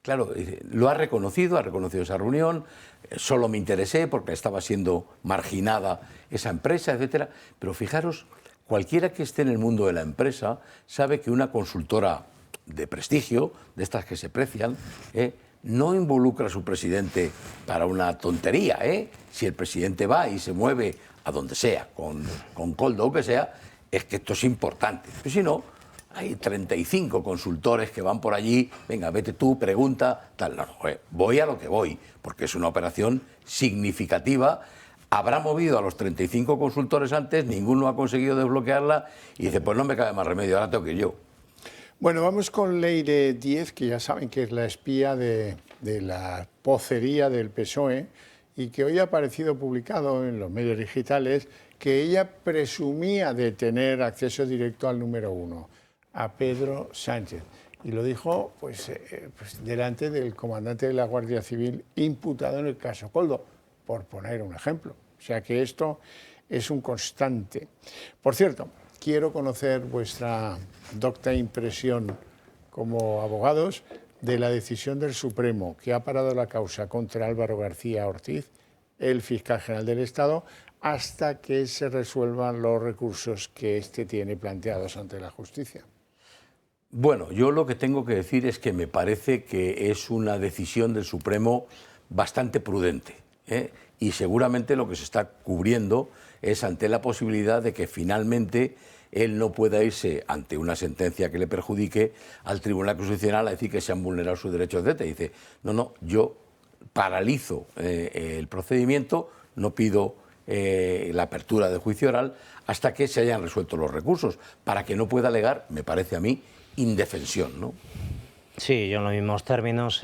claro, lo ha reconocido esa reunión, solo me interesé porque estaba siendo marginada esa empresa, etcétera, pero fijaros, cualquiera que esté en el mundo de la empresa sabe que una consultora de prestigio, de estas que se precian, no involucra a su presidente para una tontería. Si el presidente va y se mueve a donde sea, con Koldo o que sea, es que esto es importante. Pero si no, hay 35 consultores que van por allí, venga, vete tú, pregunta, tal. No, voy a lo que voy, porque es una operación significativa. Habrá movido a los 35 consultores antes, ninguno ha conseguido desbloquearla y dice, pues no me cabe más remedio, ahora tengo que ir yo. Bueno, vamos con Leire Díez, que ya saben que es la espía de la pocería del PSOE y que hoy ha aparecido publicado en los medios digitales que ella presumía de tener acceso directo al número 1, a Pedro Sánchez. Y lo dijo pues delante del comandante de la Guardia Civil imputado en el caso Koldo, por poner un ejemplo. O sea que esto es un constante. Por cierto, quiero conocer vuestra docta impresión como abogados de la decisión del Supremo que ha parado la causa contra Álvaro García Ortiz, el fiscal general del Estado, hasta que se resuelvan los recursos que éste tiene planteados ante la justicia. Bueno, yo lo que tengo que decir es que me parece que es una decisión del Supremo bastante prudente, y seguramente lo que se está cubriendo es ante la posibilidad de que finalmente él no pueda irse ante una sentencia que le perjudique al Tribunal Constitucional a decir que se han vulnerado sus derechos, etc. Dice, no, yo paralizo el procedimiento, no pido la apertura del juicio oral hasta que se hayan resuelto los recursos, para que no pueda alegar, me parece a mí, indefensión, ¿no? Sí, yo en los mismos términos,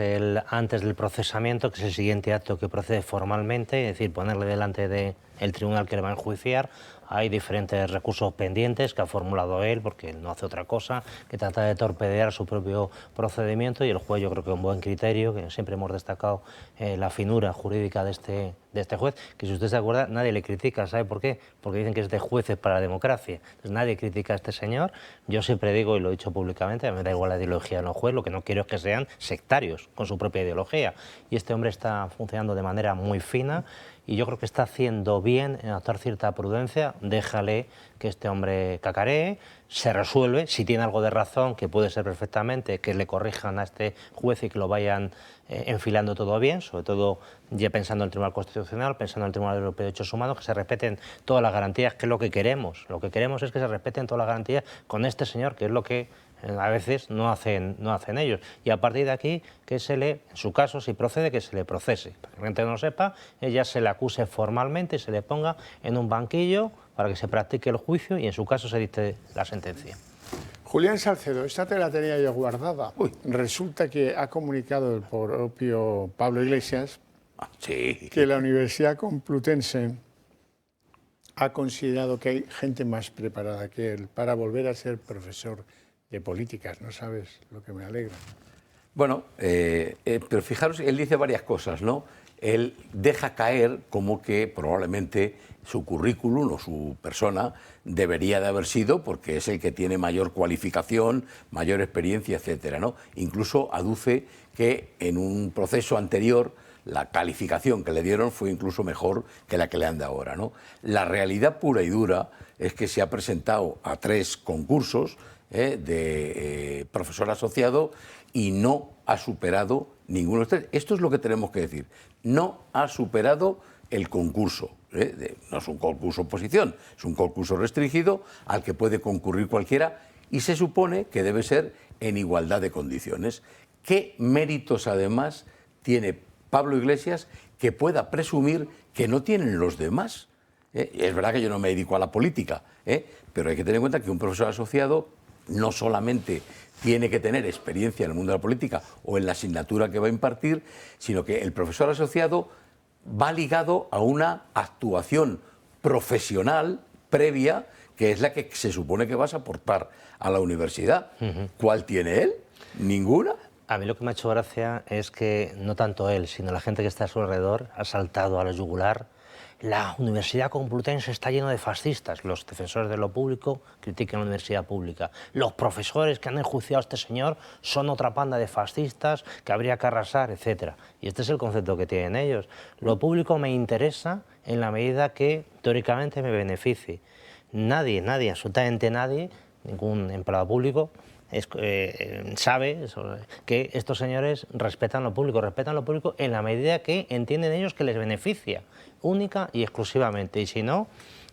antes del procesamiento, que es el siguiente acto que procede formalmente, es decir, ponerle delante del tribunal que le va a enjuiciar, hay diferentes recursos pendientes que ha formulado él, porque no hace otra cosa que trata de torpedear su propio procedimiento, y el juez, yo creo que un buen criterio, que siempre hemos destacado la finura jurídica de este juez, que si usted se acuerda, nadie le critica. ¿Sabe por qué? Porque dicen que es de jueces para la democracia. Entonces, nadie critica a este señor. Yo siempre digo, y lo he dicho públicamente, a mí me da igual la ideología de los jueces, lo que no quiero es que sean sectarios con su propia ideología. Y este hombre está funcionando de manera muy fina, y yo creo que está haciendo bien en actuar cierta prudencia. Déjale que este hombre cacaree, se resuelve, si tiene algo de razón, que puede ser perfectamente, que le corrijan a este juez y que lo vayan enfilando todo bien, sobre todo ya pensando en el Tribunal Constitucional, pensando en el Tribunal Europeo de Derechos Humanos, que se respeten todas las garantías, que es lo que queremos. Lo que queremos es que se respeten todas las garantías con este señor, que es lo que a veces no hacen ellos. Y a partir de aquí, que se le, en su caso, si procede, que se le procese. Para que la gente no lo sepa, ella se le acuse formalmente y se le ponga en un banquillo para que se practique el juicio y en su caso se dicte la sentencia. Julián Salcedo, esta te la tenía yo guardada. Resulta que ha comunicado el propio Pablo Iglesias que la Universidad Complutense ha considerado que hay gente más preparada que él para volver a ser profesor de políticas. No sabes lo que me alegra. Bueno, pero fijaros, él dice varias cosas, ¿no? él deja caer como que probablemente su currículum o su persona debería de haber sido, porque es el que tiene mayor cualificación, mayor experiencia, etcétera, ¿no? Incluso aduce que en un proceso anterior la calificación que le dieron fue incluso mejor que la que le han dado ahora, ¿no? La realidad pura y dura es que se ha presentado a 3 concursos de profesor asociado y no ha superado ninguno de los 3. Esto es lo que tenemos que decir. No ha superado el concurso. No es un concurso oposición, es un concurso restringido al que puede concurrir cualquiera y se supone que debe ser en igualdad de condiciones. ¿Qué méritos además tiene Pablo Iglesias que pueda presumir que no tienen los demás? Es verdad que yo no me dedico a la política, pero hay que tener en cuenta que un profesor asociado no solamente tiene que tener experiencia en el mundo de la política o en la asignatura que va a impartir, sino que el profesor asociado va ligado a una actuación profesional previa, que es la que se supone que vas a aportar a la universidad. ¿Cuál tiene él? ¿Ninguna? A mí lo que me ha hecho gracia es que no tanto él, sino la gente que está a su alrededor ha saltado a la yugular. La Universidad Complutense está llena de fascistas. Los defensores de lo público critican la universidad pública. Los profesores que han enjuiciado a este señor son otra panda de fascistas que habría que arrasar, etc. Y este es el concepto que tienen ellos. Lo público me interesa en la medida que teóricamente me beneficie. Nadie, absolutamente nadie, ningún empleado público sabe que estos señores respetan lo público en la medida que entienden ellos que les beneficia, única y exclusivamente, y si no,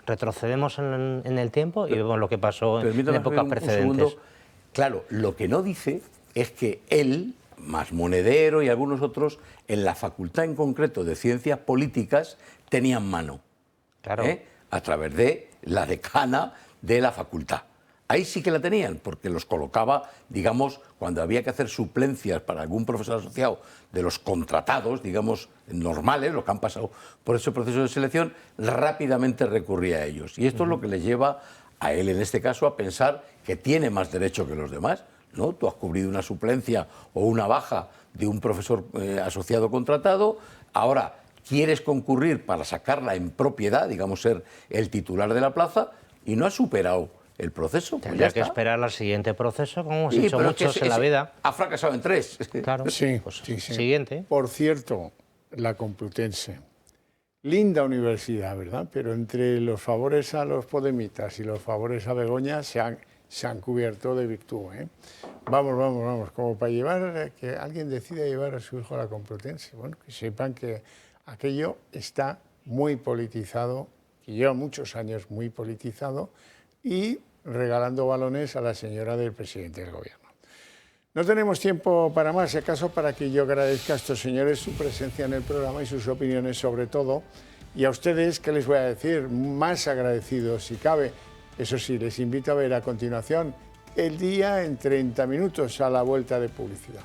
retrocedemos en el tiempo y vemos lo que pasó en épocas precedentes. Claro, lo que no dice es que él, más Monedero y algunos otros, en la facultad en concreto de Ciencias Políticas, tenían mano, a través de la decana de la facultad. Ahí sí que la tenían, porque los colocaba, digamos, cuando había que hacer suplencias para algún profesor asociado de los contratados, digamos, normales, los que han pasado por ese proceso de selección, rápidamente recurría a ellos. Y esto es lo que le lleva a él, en este caso, a pensar que tiene más derecho que los demás, ¿no? Tú has cubrido una suplencia o una baja de un profesor asociado contratado, ahora quieres concurrir para sacarla en propiedad, digamos, ser el titular de la plaza, y no has superado el proceso. Pues tendría que esperar al siguiente proceso, como hemos hecho muchos en la vida. Ha fracasado en 3. Claro. Sí, Siguiente. Por cierto, la Complutense. Linda universidad, ¿verdad? Pero entre los favores a los podemitas y los favores a Begoña se han cubierto de virtud. Vamos, como para llevar, que alguien decida llevar a su hijo a la Complutense. Bueno, que sepan que aquello está muy politizado, que lleva muchos años muy politizado, y regalando balones a la señora del presidente del gobierno. No tenemos tiempo para más, si acaso para que yo agradezca a estos señores su presencia en el programa y sus opiniones sobre todo, y a ustedes, ¿qué les voy a decir? Más agradecidos si cabe. Eso sí, les invito a ver a continuación El Día en 30 minutos a la vuelta de publicidad.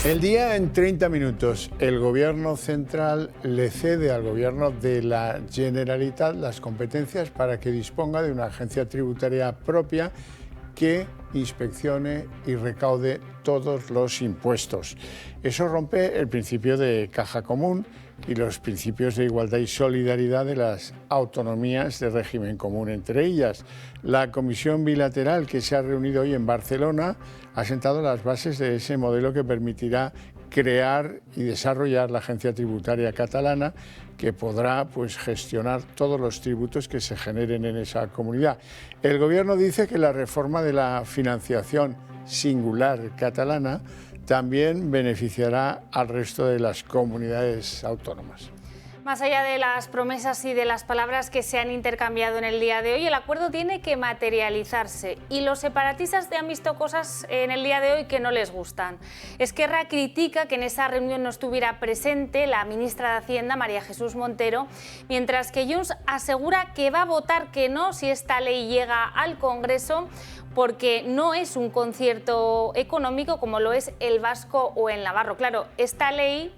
El Día en 30 minutos. El Gobierno central le cede al Gobierno de la Generalitat las competencias para que disponga de una agencia tributaria propia que inspeccione y recaude todos los impuestos. Eso rompe el principio de caja común y los principios de igualdad y solidaridad de las autonomías de régimen común. Entre ellas, la Comisión Bilateral que se ha reunido hoy en Barcelona ha sentado las bases de ese modelo que permitirá crear y desarrollar la agencia tributaria catalana que podrá gestionar todos los tributos que se generen en esa comunidad. El Gobierno dice que la reforma de la financiación singular catalana también beneficiará al resto de las comunidades autónomas. Más allá de las promesas y de las palabras que se han intercambiado en el día de hoy, el acuerdo tiene que materializarse y los separatistas han visto cosas en el día de hoy que no les gustan. Esquerra critica que en esa reunión no estuviera presente la ministra de Hacienda, María Jesús Montero, mientras que Junts asegura que va a votar que no si esta ley llega al Congreso, porque no es un concierto económico como lo es el vasco o el navarro. Claro, esta ley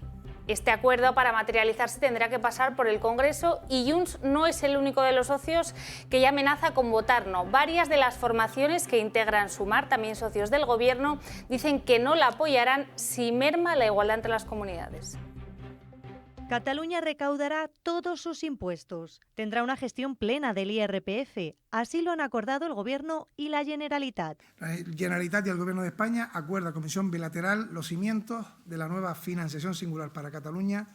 Este acuerdo, para materializarse, tendrá que pasar por el Congreso y Junts no es el único de los socios que ya amenaza con votar no. Varias de las formaciones que integran Sumar, también socios del Gobierno, dicen que no la apoyarán si merma la igualdad entre las comunidades. Cataluña recaudará todos sus impuestos. Tendrá una gestión plena del IRPF. Así lo han acordado el Gobierno y la Generalitat. La Generalitat y el Gobierno de España acuerdan a comisión bilateral los cimientos de la nueva financiación singular para Cataluña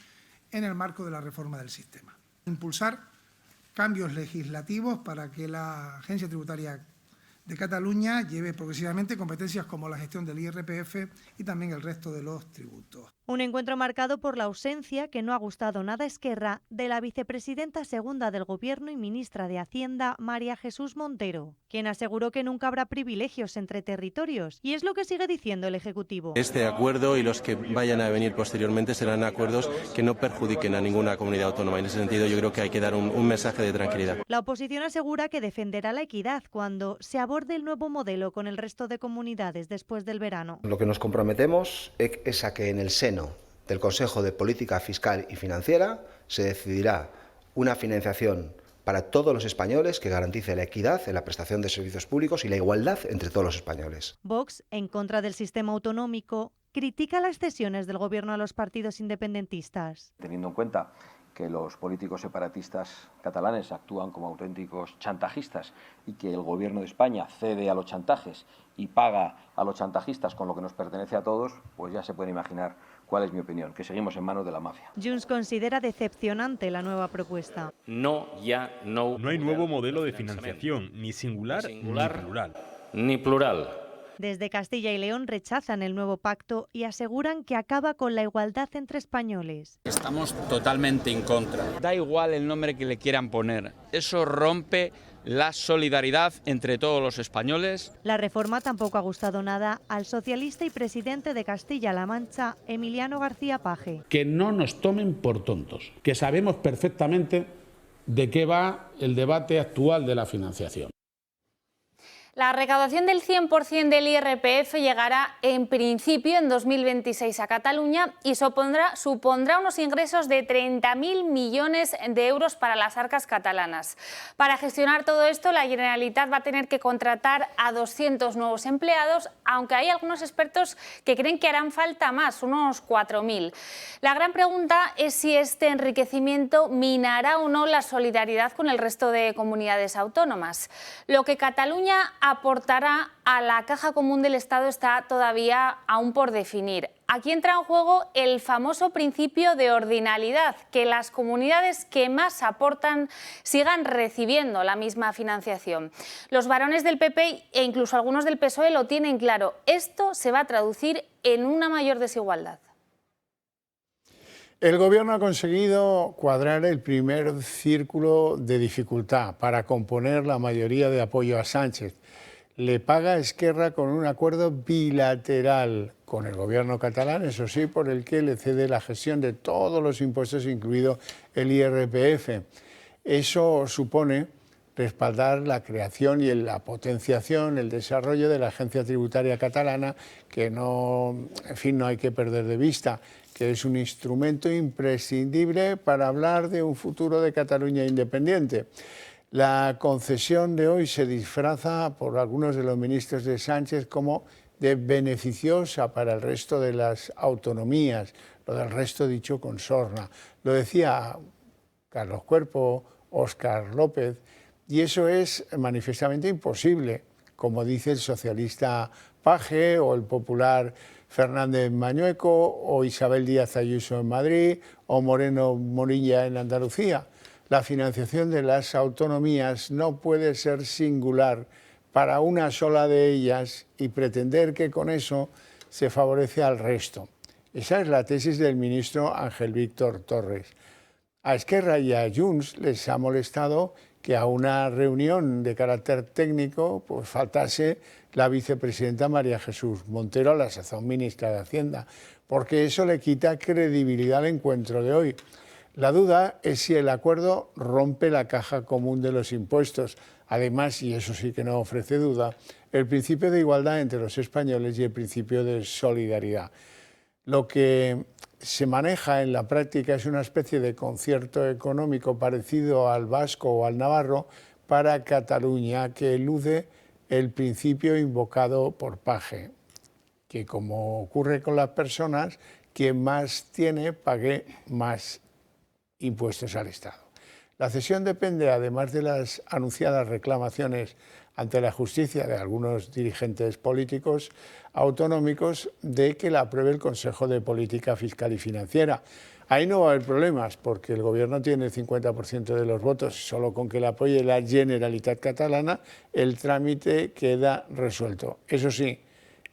en el marco de la reforma del sistema. Impulsar cambios legislativos para que la Agencia Tributaria de Cataluña lleve progresivamente competencias como la gestión del IRPF y también el resto de los tributos. Un encuentro marcado por la ausencia, que no ha gustado nada a Esquerra, de la vicepresidenta segunda del Gobierno y ministra de Hacienda, María Jesús Montero, quien aseguró que nunca habrá privilegios entre territorios, y es lo que sigue diciendo el Ejecutivo. Este acuerdo y los que vayan a venir posteriormente serán acuerdos que no perjudiquen a ninguna comunidad autónoma. En ese sentido, yo creo que hay que dar un mensaje de tranquilidad. La oposición asegura que defenderá la equidad cuando se aborde el nuevo modelo con el resto de comunidades después del verano. Lo que nos comprometemos es a que en el seno del Consejo de Política Fiscal y Financiera se decidirá una financiación para todos los españoles que garantice la equidad en la prestación de servicios públicos y la igualdad entre todos los españoles. Vox, en contra del sistema autonómico, critica las cesiones del Gobierno a los partidos independentistas. Teniendo en cuenta que los políticos separatistas catalanes actúan como auténticos chantajistas y que el Gobierno de España cede a los chantajes y paga a los chantajistas con lo que nos pertenece a todos, pues ya se puede imaginar cuál es mi opinión, que seguimos en manos de la mafia. Junts considera decepcionante la nueva propuesta. No hay nuevo modelo de financiación, ni singular, ni plural. Desde Castilla y León rechazan el nuevo pacto y aseguran que acaba con la igualdad entre españoles. Estamos totalmente en contra. Da igual el nombre que le quieran poner. Eso rompe la solidaridad entre todos los españoles. La reforma tampoco ha gustado nada al socialista y presidente de Castilla-La Mancha, Emiliano García Paje. Que no nos tomen por tontos, que sabemos perfectamente de qué va el debate actual de la financiación. La recaudación del 100% del IRPF llegará en principio en 2026 a Cataluña y supondrá unos ingresos de 30.000 millones de euros para las arcas catalanas. Para gestionar todo esto, la Generalitat va a tener que contratar a 200 nuevos empleados, aunque hay algunos expertos que creen que harán falta más, unos 4.000. La gran pregunta es si este enriquecimiento minará o no la solidaridad con el resto de comunidades autónomas. Lo que Cataluña aportará a la caja común del Estado está todavía aún por definir. Aquí entra en juego el famoso principio de ordinalidad, que las comunidades que más aportan sigan recibiendo la misma financiación. Los varones del PP e incluso algunos del PSOE lo tienen claro. Esto se va a traducir en una mayor desigualdad. El Gobierno ha conseguido cuadrar el primer círculo de dificultad para componer la mayoría de apoyo a Sánchez. Le paga a Esquerra con un acuerdo bilateral con el Gobierno catalán, eso sí, por el que le cede la gestión de todos los impuestos, incluido el IRPF. Eso supone respaldar la creación y la potenciación, el desarrollo de la Agencia Tributaria Catalana, que no hay que perder de vista, que es un instrumento imprescindible para hablar de un futuro de Cataluña independiente. La concesión de hoy se disfraza por algunos de los ministros de Sánchez como de beneficiosa para el resto de las autonomías, lo del resto dicho con sorna. Lo decía Carlos Cuerpo, Óscar López, y eso es manifiestamente imposible, como dice el socialista Paje o el popular Fernández Mañueco o Isabel Díaz Ayuso en Madrid o Moreno Morilla en Andalucía. La financiación de las autonomías no puede ser singular para una sola de ellas y pretender que con eso se favorece al resto. Esa es la tesis del ministro Ángel Víctor Torres. A Esquerra y a Junts les ha molestado que a una reunión de carácter técnico pues faltase la vicepresidenta María Jesús Montero, a la sazón ministra de Hacienda, porque eso le quita credibilidad al encuentro de hoy. La duda es si el acuerdo rompe la caja común de los impuestos. Además, y eso sí que no ofrece duda, el principio de igualdad entre los españoles y el principio de solidaridad. Lo que se maneja en la práctica es una especie de concierto económico parecido al vasco o al navarro para Cataluña, que elude el principio invocado por Page, que como ocurre con las personas, quien más tiene pague más impuestos al Estado. La cesión depende, además de las anunciadas reclamaciones ante la justicia de algunos dirigentes políticos autonómicos, de que la apruebe el Consejo de Política Fiscal y Financiera. Ahí no va a haber problemas, porque el Gobierno tiene el 50% de los votos, solo con que le apoye la Generalitat Catalana, el trámite queda resuelto. Eso sí,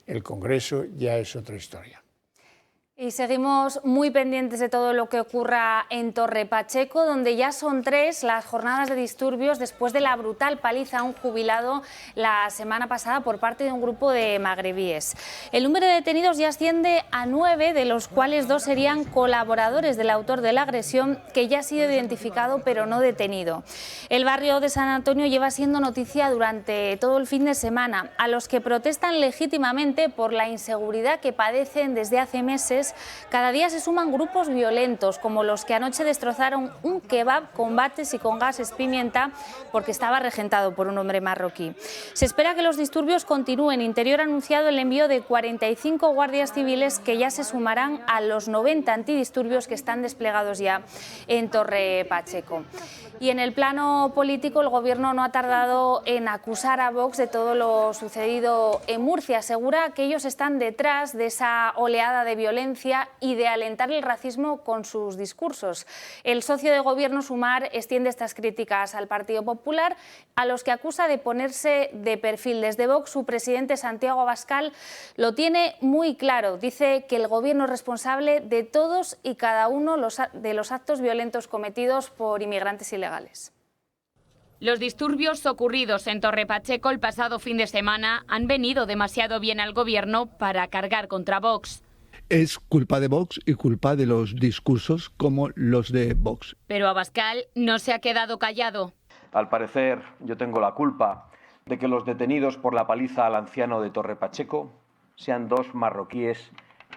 el Congreso ya es otra historia. Y seguimos muy pendientes de todo lo que ocurra en Torre Pacheco, donde ya son 3 las jornadas de disturbios después de la brutal paliza a un jubilado la semana pasada por parte de un grupo de magrebíes. El número de detenidos ya asciende a 9, de los cuales 2 serían colaboradores del autor de la agresión, que ya ha sido identificado pero no detenido. El barrio de San Antonio lleva siendo noticia durante todo el fin de semana. A los que protestan legítimamente por la inseguridad que padecen desde hace meses, cada día se suman grupos violentos, como los que anoche destrozaron un kebab con bates y con gases pimienta porque estaba regentado por un hombre marroquí. Se espera que los disturbios continúen. Interior ha anunciado el envío de 45 guardias civiles, que ya se sumarán a los 90 antidisturbios que están desplegados ya en Torre Pacheco. Y en el plano político, el Gobierno no ha tardado en acusar a Vox de todo lo sucedido en Murcia. Asegura que ellos están detrás de esa oleada de violencia y de alentar el racismo con sus discursos. El socio de Gobierno, Sumar, extiende estas críticas al Partido Popular, a los que acusa de ponerse de perfil. Desde Vox, su presidente, Santiago Abascal, lo tiene muy claro. Dice que el Gobierno es responsable de todos y cada uno de los actos violentos cometidos por inmigrantes ilegales. Los disturbios ocurridos en Torre Pacheco el pasado fin de semana han venido demasiado bien al Gobierno para cargar contra Vox. Es culpa de Vox y culpa de los discursos como los de Vox. Pero Abascal no se ha quedado callado. Al parecer, yo tengo la culpa de que los detenidos por la paliza al anciano de Torre Pacheco sean 2 marroquíes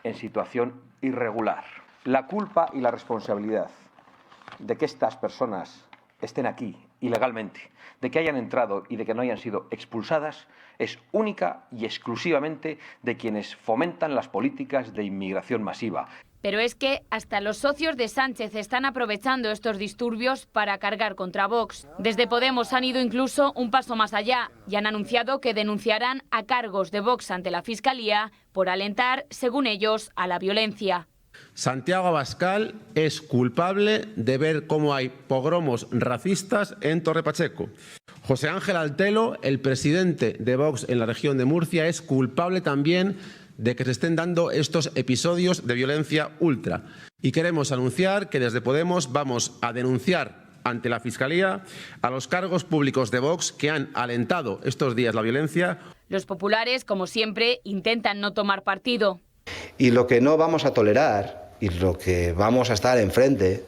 en situación irregular. La culpa y la responsabilidad de que estas personas estén aquí ilegalmente, de que hayan entrado y de que no hayan sido expulsadas, es única y exclusivamente de quienes fomentan las políticas de inmigración masiva. Pero es que hasta los socios de Sánchez están aprovechando estos disturbios para cargar contra Vox. Desde Podemos han ido incluso un paso más allá y han anunciado que denunciarán a cargos de Vox ante la Fiscalía por alentar, según ellos, a la violencia. Santiago Abascal es culpable de ver cómo hay pogromos racistas en Torre Pacheco. José Ángel Altelo, el presidente de Vox en la región de Murcia, es culpable también de que se estén dando estos episodios de violencia ultra. Y queremos anunciar que desde Podemos vamos a denunciar ante la Fiscalía a los cargos públicos de Vox que han alentado estos días la violencia. Los populares, como siempre, intentan no tomar partido. Y lo que no vamos a tolerar y lo que vamos a estar enfrente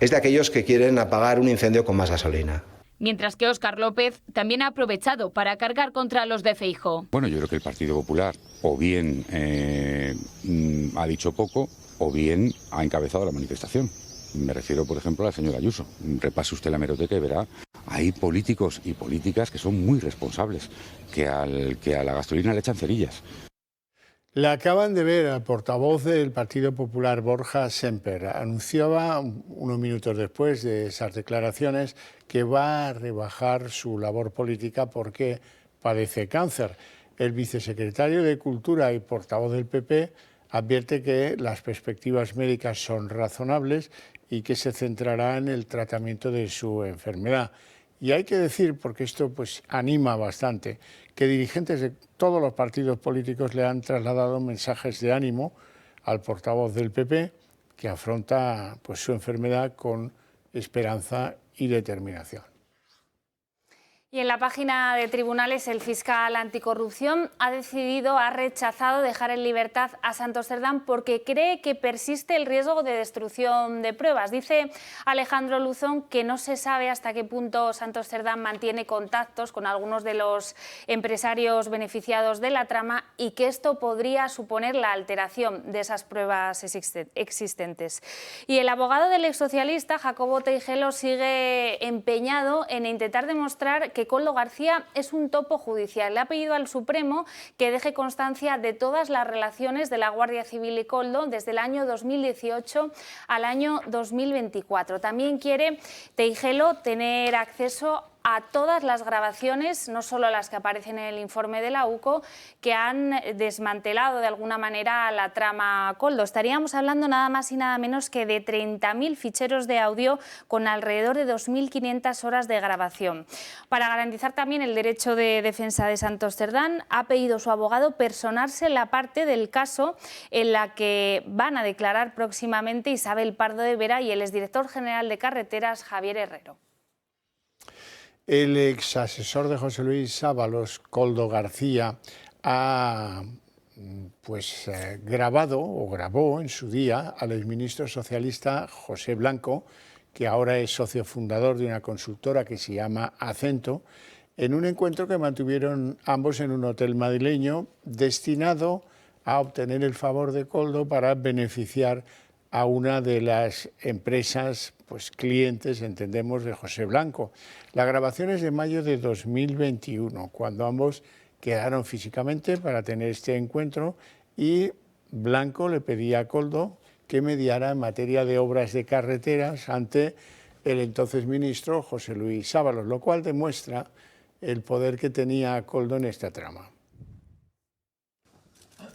es de aquellos que quieren apagar un incendio con más gasolina. Mientras que Óscar López también ha aprovechado para cargar contra los de Feijóo. Bueno, yo creo que el Partido Popular o bien ha dicho poco o bien ha encabezado la manifestación. Me refiero, por ejemplo, a la señora Ayuso. Repase usted la hemeroteca y verá, hay políticos y políticas que son muy responsables, que a la gasolina le echan cerillas. Le acaban de ver al portavoz del Partido Popular, Borja Semper. Anunciaba unos minutos después de esas declaraciones que va a rebajar su labor política porque padece cáncer. El vicesecretario de Cultura y portavoz del PP advierte que las perspectivas médicas son razonables y que se centrará en el tratamiento de su enfermedad. Y hay que decir, porque esto pues anima bastante, que dirigentes de todos los partidos políticos le han trasladado mensajes de ánimo al portavoz del PP, que afronta pues su enfermedad con esperanza y determinación. Y en la página de tribunales, el fiscal anticorrupción ha rechazado dejar en libertad a Santos Cerdán porque cree que persiste el riesgo de destrucción de pruebas. Dice Alejandro Luzón que no se sabe hasta qué punto Santos Cerdán mantiene contactos con algunos de los empresarios beneficiados de la trama y que esto podría suponer la alteración de esas pruebas existentes. Y el abogado del exsocialista, Jacobo Teijelo, sigue empeñado en intentar demostrar que Koldo García es un topo judicial. Le ha pedido al Supremo que deje constancia de todas las relaciones de la Guardia Civil y Koldo desde el año 2018 al año 2024. También quiere Teijelo tener acceso a todas las grabaciones, no solo las que aparecen en el informe de la UCO, que han desmantelado de alguna manera la trama Koldo. Estaríamos hablando nada más y nada menos que de 30.000 ficheros de audio con alrededor de 2.500 horas de grabación. Para garantizar también el derecho de defensa de Santos Cerdán, ha pedido su abogado personarse en la parte del caso en la que van a declarar próximamente Isabel Pardo de Vera y el exdirector general de Carreteras, Javier Herrero. El ex asesor de José Luis Ábalos, Koldo García, ha grabó en su día al exministro socialista José Blanco, que ahora es socio fundador de una consultora que se llama Acento, en un encuentro que mantuvieron ambos en un hotel madrileño destinado a obtener el favor de Koldo para beneficiar a una de las empresas clientes, entendemos, de José Blanco. La grabación es de mayo de 2021, cuando ambos quedaron físicamente para tener este encuentro y Blanco le pedía a Koldo que mediara en materia de obras de carreteras ante el entonces ministro José Luis Ábalos, lo cual demuestra el poder que tenía Koldo en esta trama.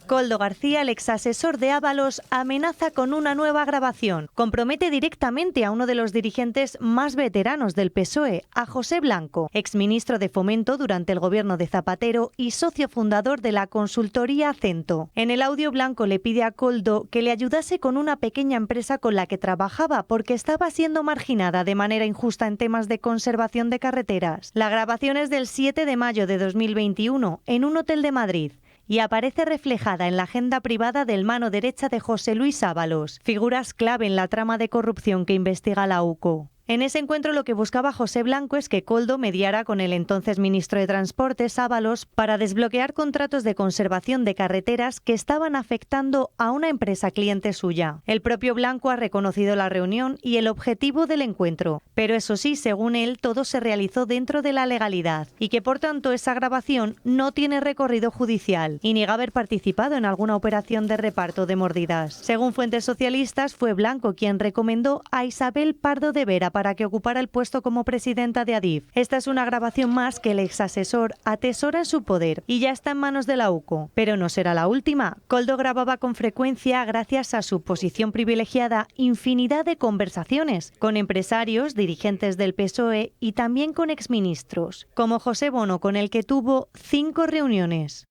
Koldo García, el exasesor de Ábalos, amenaza con una nueva grabación. Compromete directamente a uno de los dirigentes más veteranos del PSOE, a José Blanco, exministro de Fomento durante el gobierno de Zapatero y socio fundador de la consultoría Acento. En el audio, Blanco le pide a Koldo que le ayudase con una pequeña empresa con la que trabajaba porque estaba siendo marginada de manera injusta en temas de conservación de carreteras. La grabación es del 7 de mayo de 2021 en un hotel de Madrid y aparece reflejada en la agenda privada del mano derecha de José Luis Ábalos, figuras clave en la trama de corrupción que investiga la UCO. En ese encuentro lo que buscaba José Blanco es que Koldo mediara con el entonces ministro de Transportes, Ábalos, para desbloquear contratos de conservación de carreteras que estaban afectando a una empresa cliente suya. El propio Blanco ha reconocido la reunión y el objetivo del encuentro, pero eso sí, según él, todo se realizó dentro de la legalidad y que por tanto esa grabación no tiene recorrido judicial y niega haber participado en alguna operación de reparto de mordidas. Según fuentes socialistas, fue Blanco quien recomendó a Isabel Pardo de Vera para que ocupara el puesto como presidenta de Adif. Esta es una grabación más que el exasesor atesora en su poder y ya está en manos de la UCO. Pero no será la última. Koldo grababa con frecuencia, gracias a su posición privilegiada, infinidad de conversaciones con empresarios, dirigentes del PSOE y también con exministros, como José Bono, con el que tuvo 5 reuniones.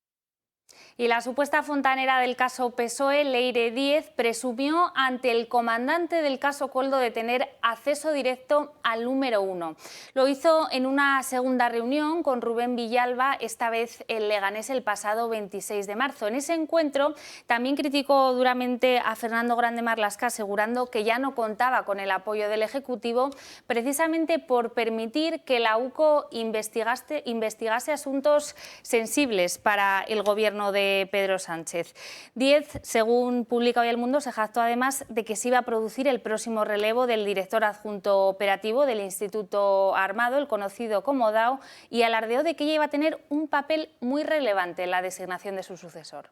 Y la supuesta fontanera del caso PSOE, Leire Díez, presumió ante el comandante del caso Koldo de tener acceso directo al número 1. Lo hizo en una segunda reunión con Rubén Villalba, esta vez en Leganés el pasado 26 de marzo. En ese encuentro también criticó duramente a Fernando Grande Marlaska, asegurando que ya no contaba con el apoyo del Ejecutivo, precisamente por permitir que la UCO investigase asuntos sensibles para el gobierno de Pedro Sánchez. Díez, según publica hoy El Mundo, se jactó además de que se iba a producir el próximo relevo del director adjunto operativo del Instituto Armado, el conocido como DAO, y alardeó de que ella iba a tener un papel muy relevante en la designación de su sucesor.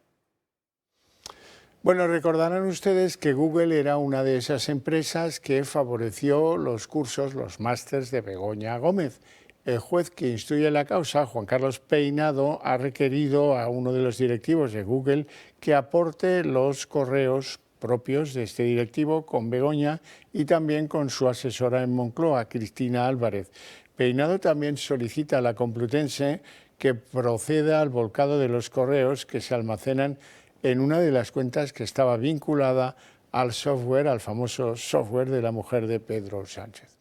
Bueno, recordarán ustedes que Google era una de esas empresas que favoreció los cursos, los másters de Begoña Gómez. El juez que instruye la causa, Juan Carlos Peinado, ha requerido a uno de los directivos de Google que aporte los correos propios de este directivo con Begoña y también con su asesora en Moncloa, Cristina Álvarez. Peinado también solicita a la Complutense que proceda al volcado de los correos que se almacenan en una de las cuentas que estaba vinculada al software, al famoso software de la mujer de Pedro Sánchez.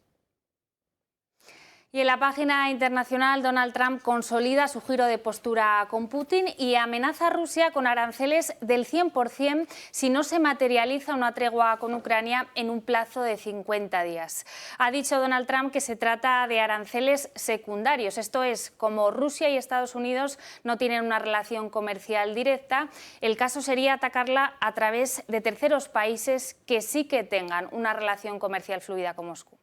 Y en la página internacional, Donald Trump consolida su giro de postura con Putin y amenaza a Rusia con aranceles del 100% si no se materializa una tregua con Ucrania en un plazo de 50 días. Ha dicho Donald Trump que se trata de aranceles secundarios, esto es, como Rusia y Estados Unidos no tienen una relación comercial directa, el caso sería atacarla a través de terceros países que sí que tengan una relación comercial fluida con Moscú.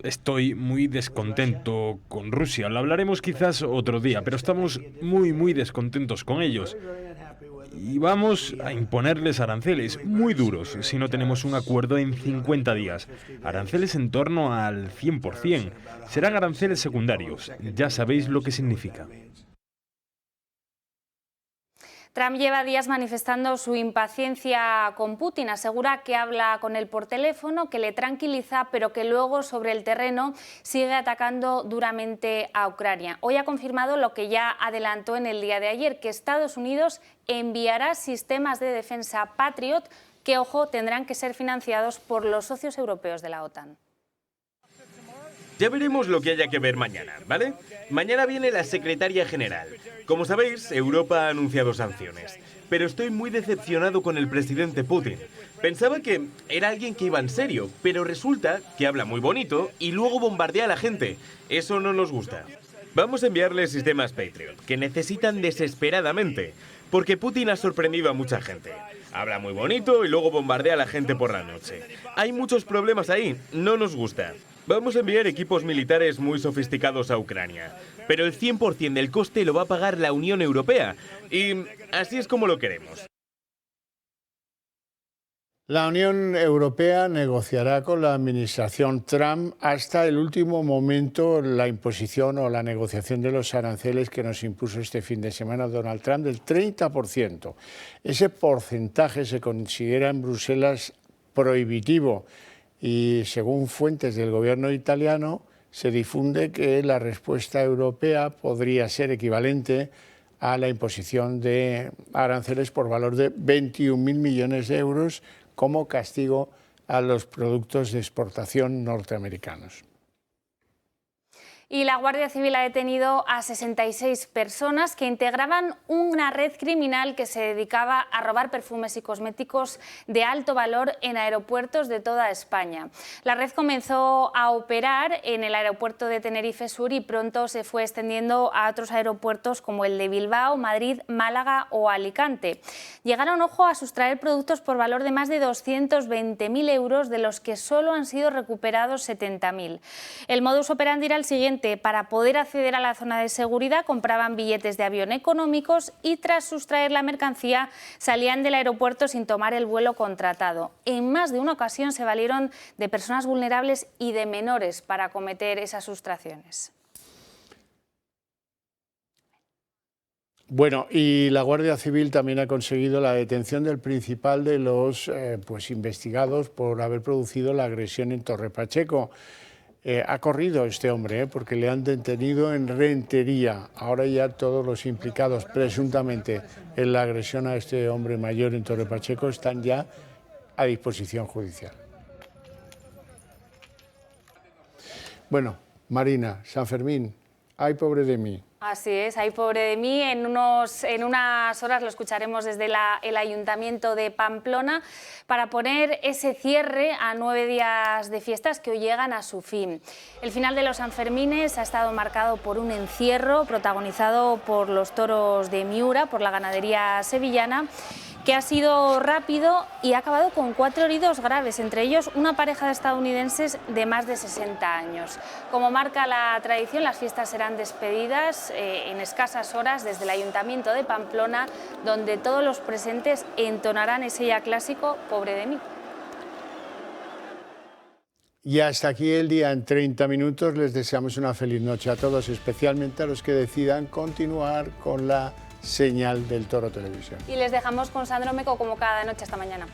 Estoy muy descontento con Rusia. Lo hablaremos quizás otro día, pero estamos muy descontentos con ellos. Y vamos a imponerles aranceles muy duros si no tenemos un acuerdo en 50 días. Aranceles en torno al 100%. Serán aranceles secundarios. Ya sabéis lo que significa. Trump lleva días manifestando su impaciencia con Putin. Asegura que habla con él por teléfono, que le tranquiliza, pero que luego sobre el terreno sigue atacando duramente a Ucrania. Hoy ha confirmado lo que ya adelantó en el día de ayer, que Estados Unidos enviará sistemas de defensa Patriot que, ojo, tendrán que ser financiados por los socios europeos de la OTAN. Ya veremos lo que haya que ver mañana, ¿vale? Mañana viene la secretaria general. Como sabéis, Europa ha anunciado sanciones. Pero estoy muy decepcionado con el presidente Putin. Pensaba que era alguien que iba en serio, pero resulta que habla muy bonito y luego bombardea a la gente. Eso no nos gusta. Vamos a enviarle sistemas Patriot, que necesitan desesperadamente, porque Putin ha sorprendido a mucha gente. Habla muy bonito y luego bombardea a la gente por la noche. Hay muchos problemas ahí, no nos gusta. Vamos a enviar equipos militares muy sofisticados a Ucrania, pero el 100% del coste lo va a pagar la Unión Europea, y así es como lo queremos. La Unión Europea negociará con la administración Trump hasta el último momento la imposición o la negociación de los aranceles que nos impuso este fin de semana Donald Trump del 30%. Ese porcentaje se considera en Bruselas prohibitivo. Y según fuentes del gobierno italiano, se difunde que la respuesta europea podría ser equivalente a la imposición de aranceles por valor de 21.000 millones de euros como castigo a los productos de exportación norteamericanos. Y la Guardia Civil ha detenido a 66 personas que integraban una red criminal que se dedicaba a robar perfumes y cosméticos de alto valor en aeropuertos de toda España. La red comenzó a operar en el aeropuerto de Tenerife Sur y pronto se fue extendiendo a otros aeropuertos como el de Bilbao, Madrid, Málaga o Alicante. Llegaron, ojo, a sustraer productos por valor de más de 220.000 euros, de los que solo han sido recuperados 70.000. El modus operandi era el siguiente. Para poder acceder a la zona de seguridad compraban billetes de avión económicos y tras sustraer la mercancía salían del aeropuerto sin tomar el vuelo contratado. En más de una ocasión se valieron de personas vulnerables y de menores para cometer esas sustracciones. Bueno, y la Guardia Civil también ha conseguido la detención del principal de los investigados por haber producido la agresión en Torre Pacheco. Ha corrido este hombre porque le han detenido en Rentería. Ahora ya todos los implicados presuntamente en la agresión a este hombre mayor en Torre Pacheco están ya a disposición judicial. Bueno, Marina, San Fermín, ay pobre de mí. Así es, ay pobre de mí. En unas horas lo escucharemos desde el Ayuntamiento de Pamplona para poner ese cierre a 9 días de fiestas que hoy llegan a su fin. El final de los Sanfermines ha estado marcado por un encierro protagonizado por los toros de Miura, por la ganadería sevillana, que ha sido rápido y ha acabado con 4 heridos graves, entre ellos una pareja de estadounidenses de más de 60 años. Como marca la tradición, las fiestas serán despedidas en escasas horas desde el Ayuntamiento de Pamplona, donde todos los presentes entonarán ese ya clásico Pobre de mí. Y hasta aquí el día en 30 minutos. Les deseamos una feliz noche a todos, especialmente a los que decidan continuar con la señal del Toro Televisión. Y les dejamos con Sandro Meco como cada noche. Hasta mañana.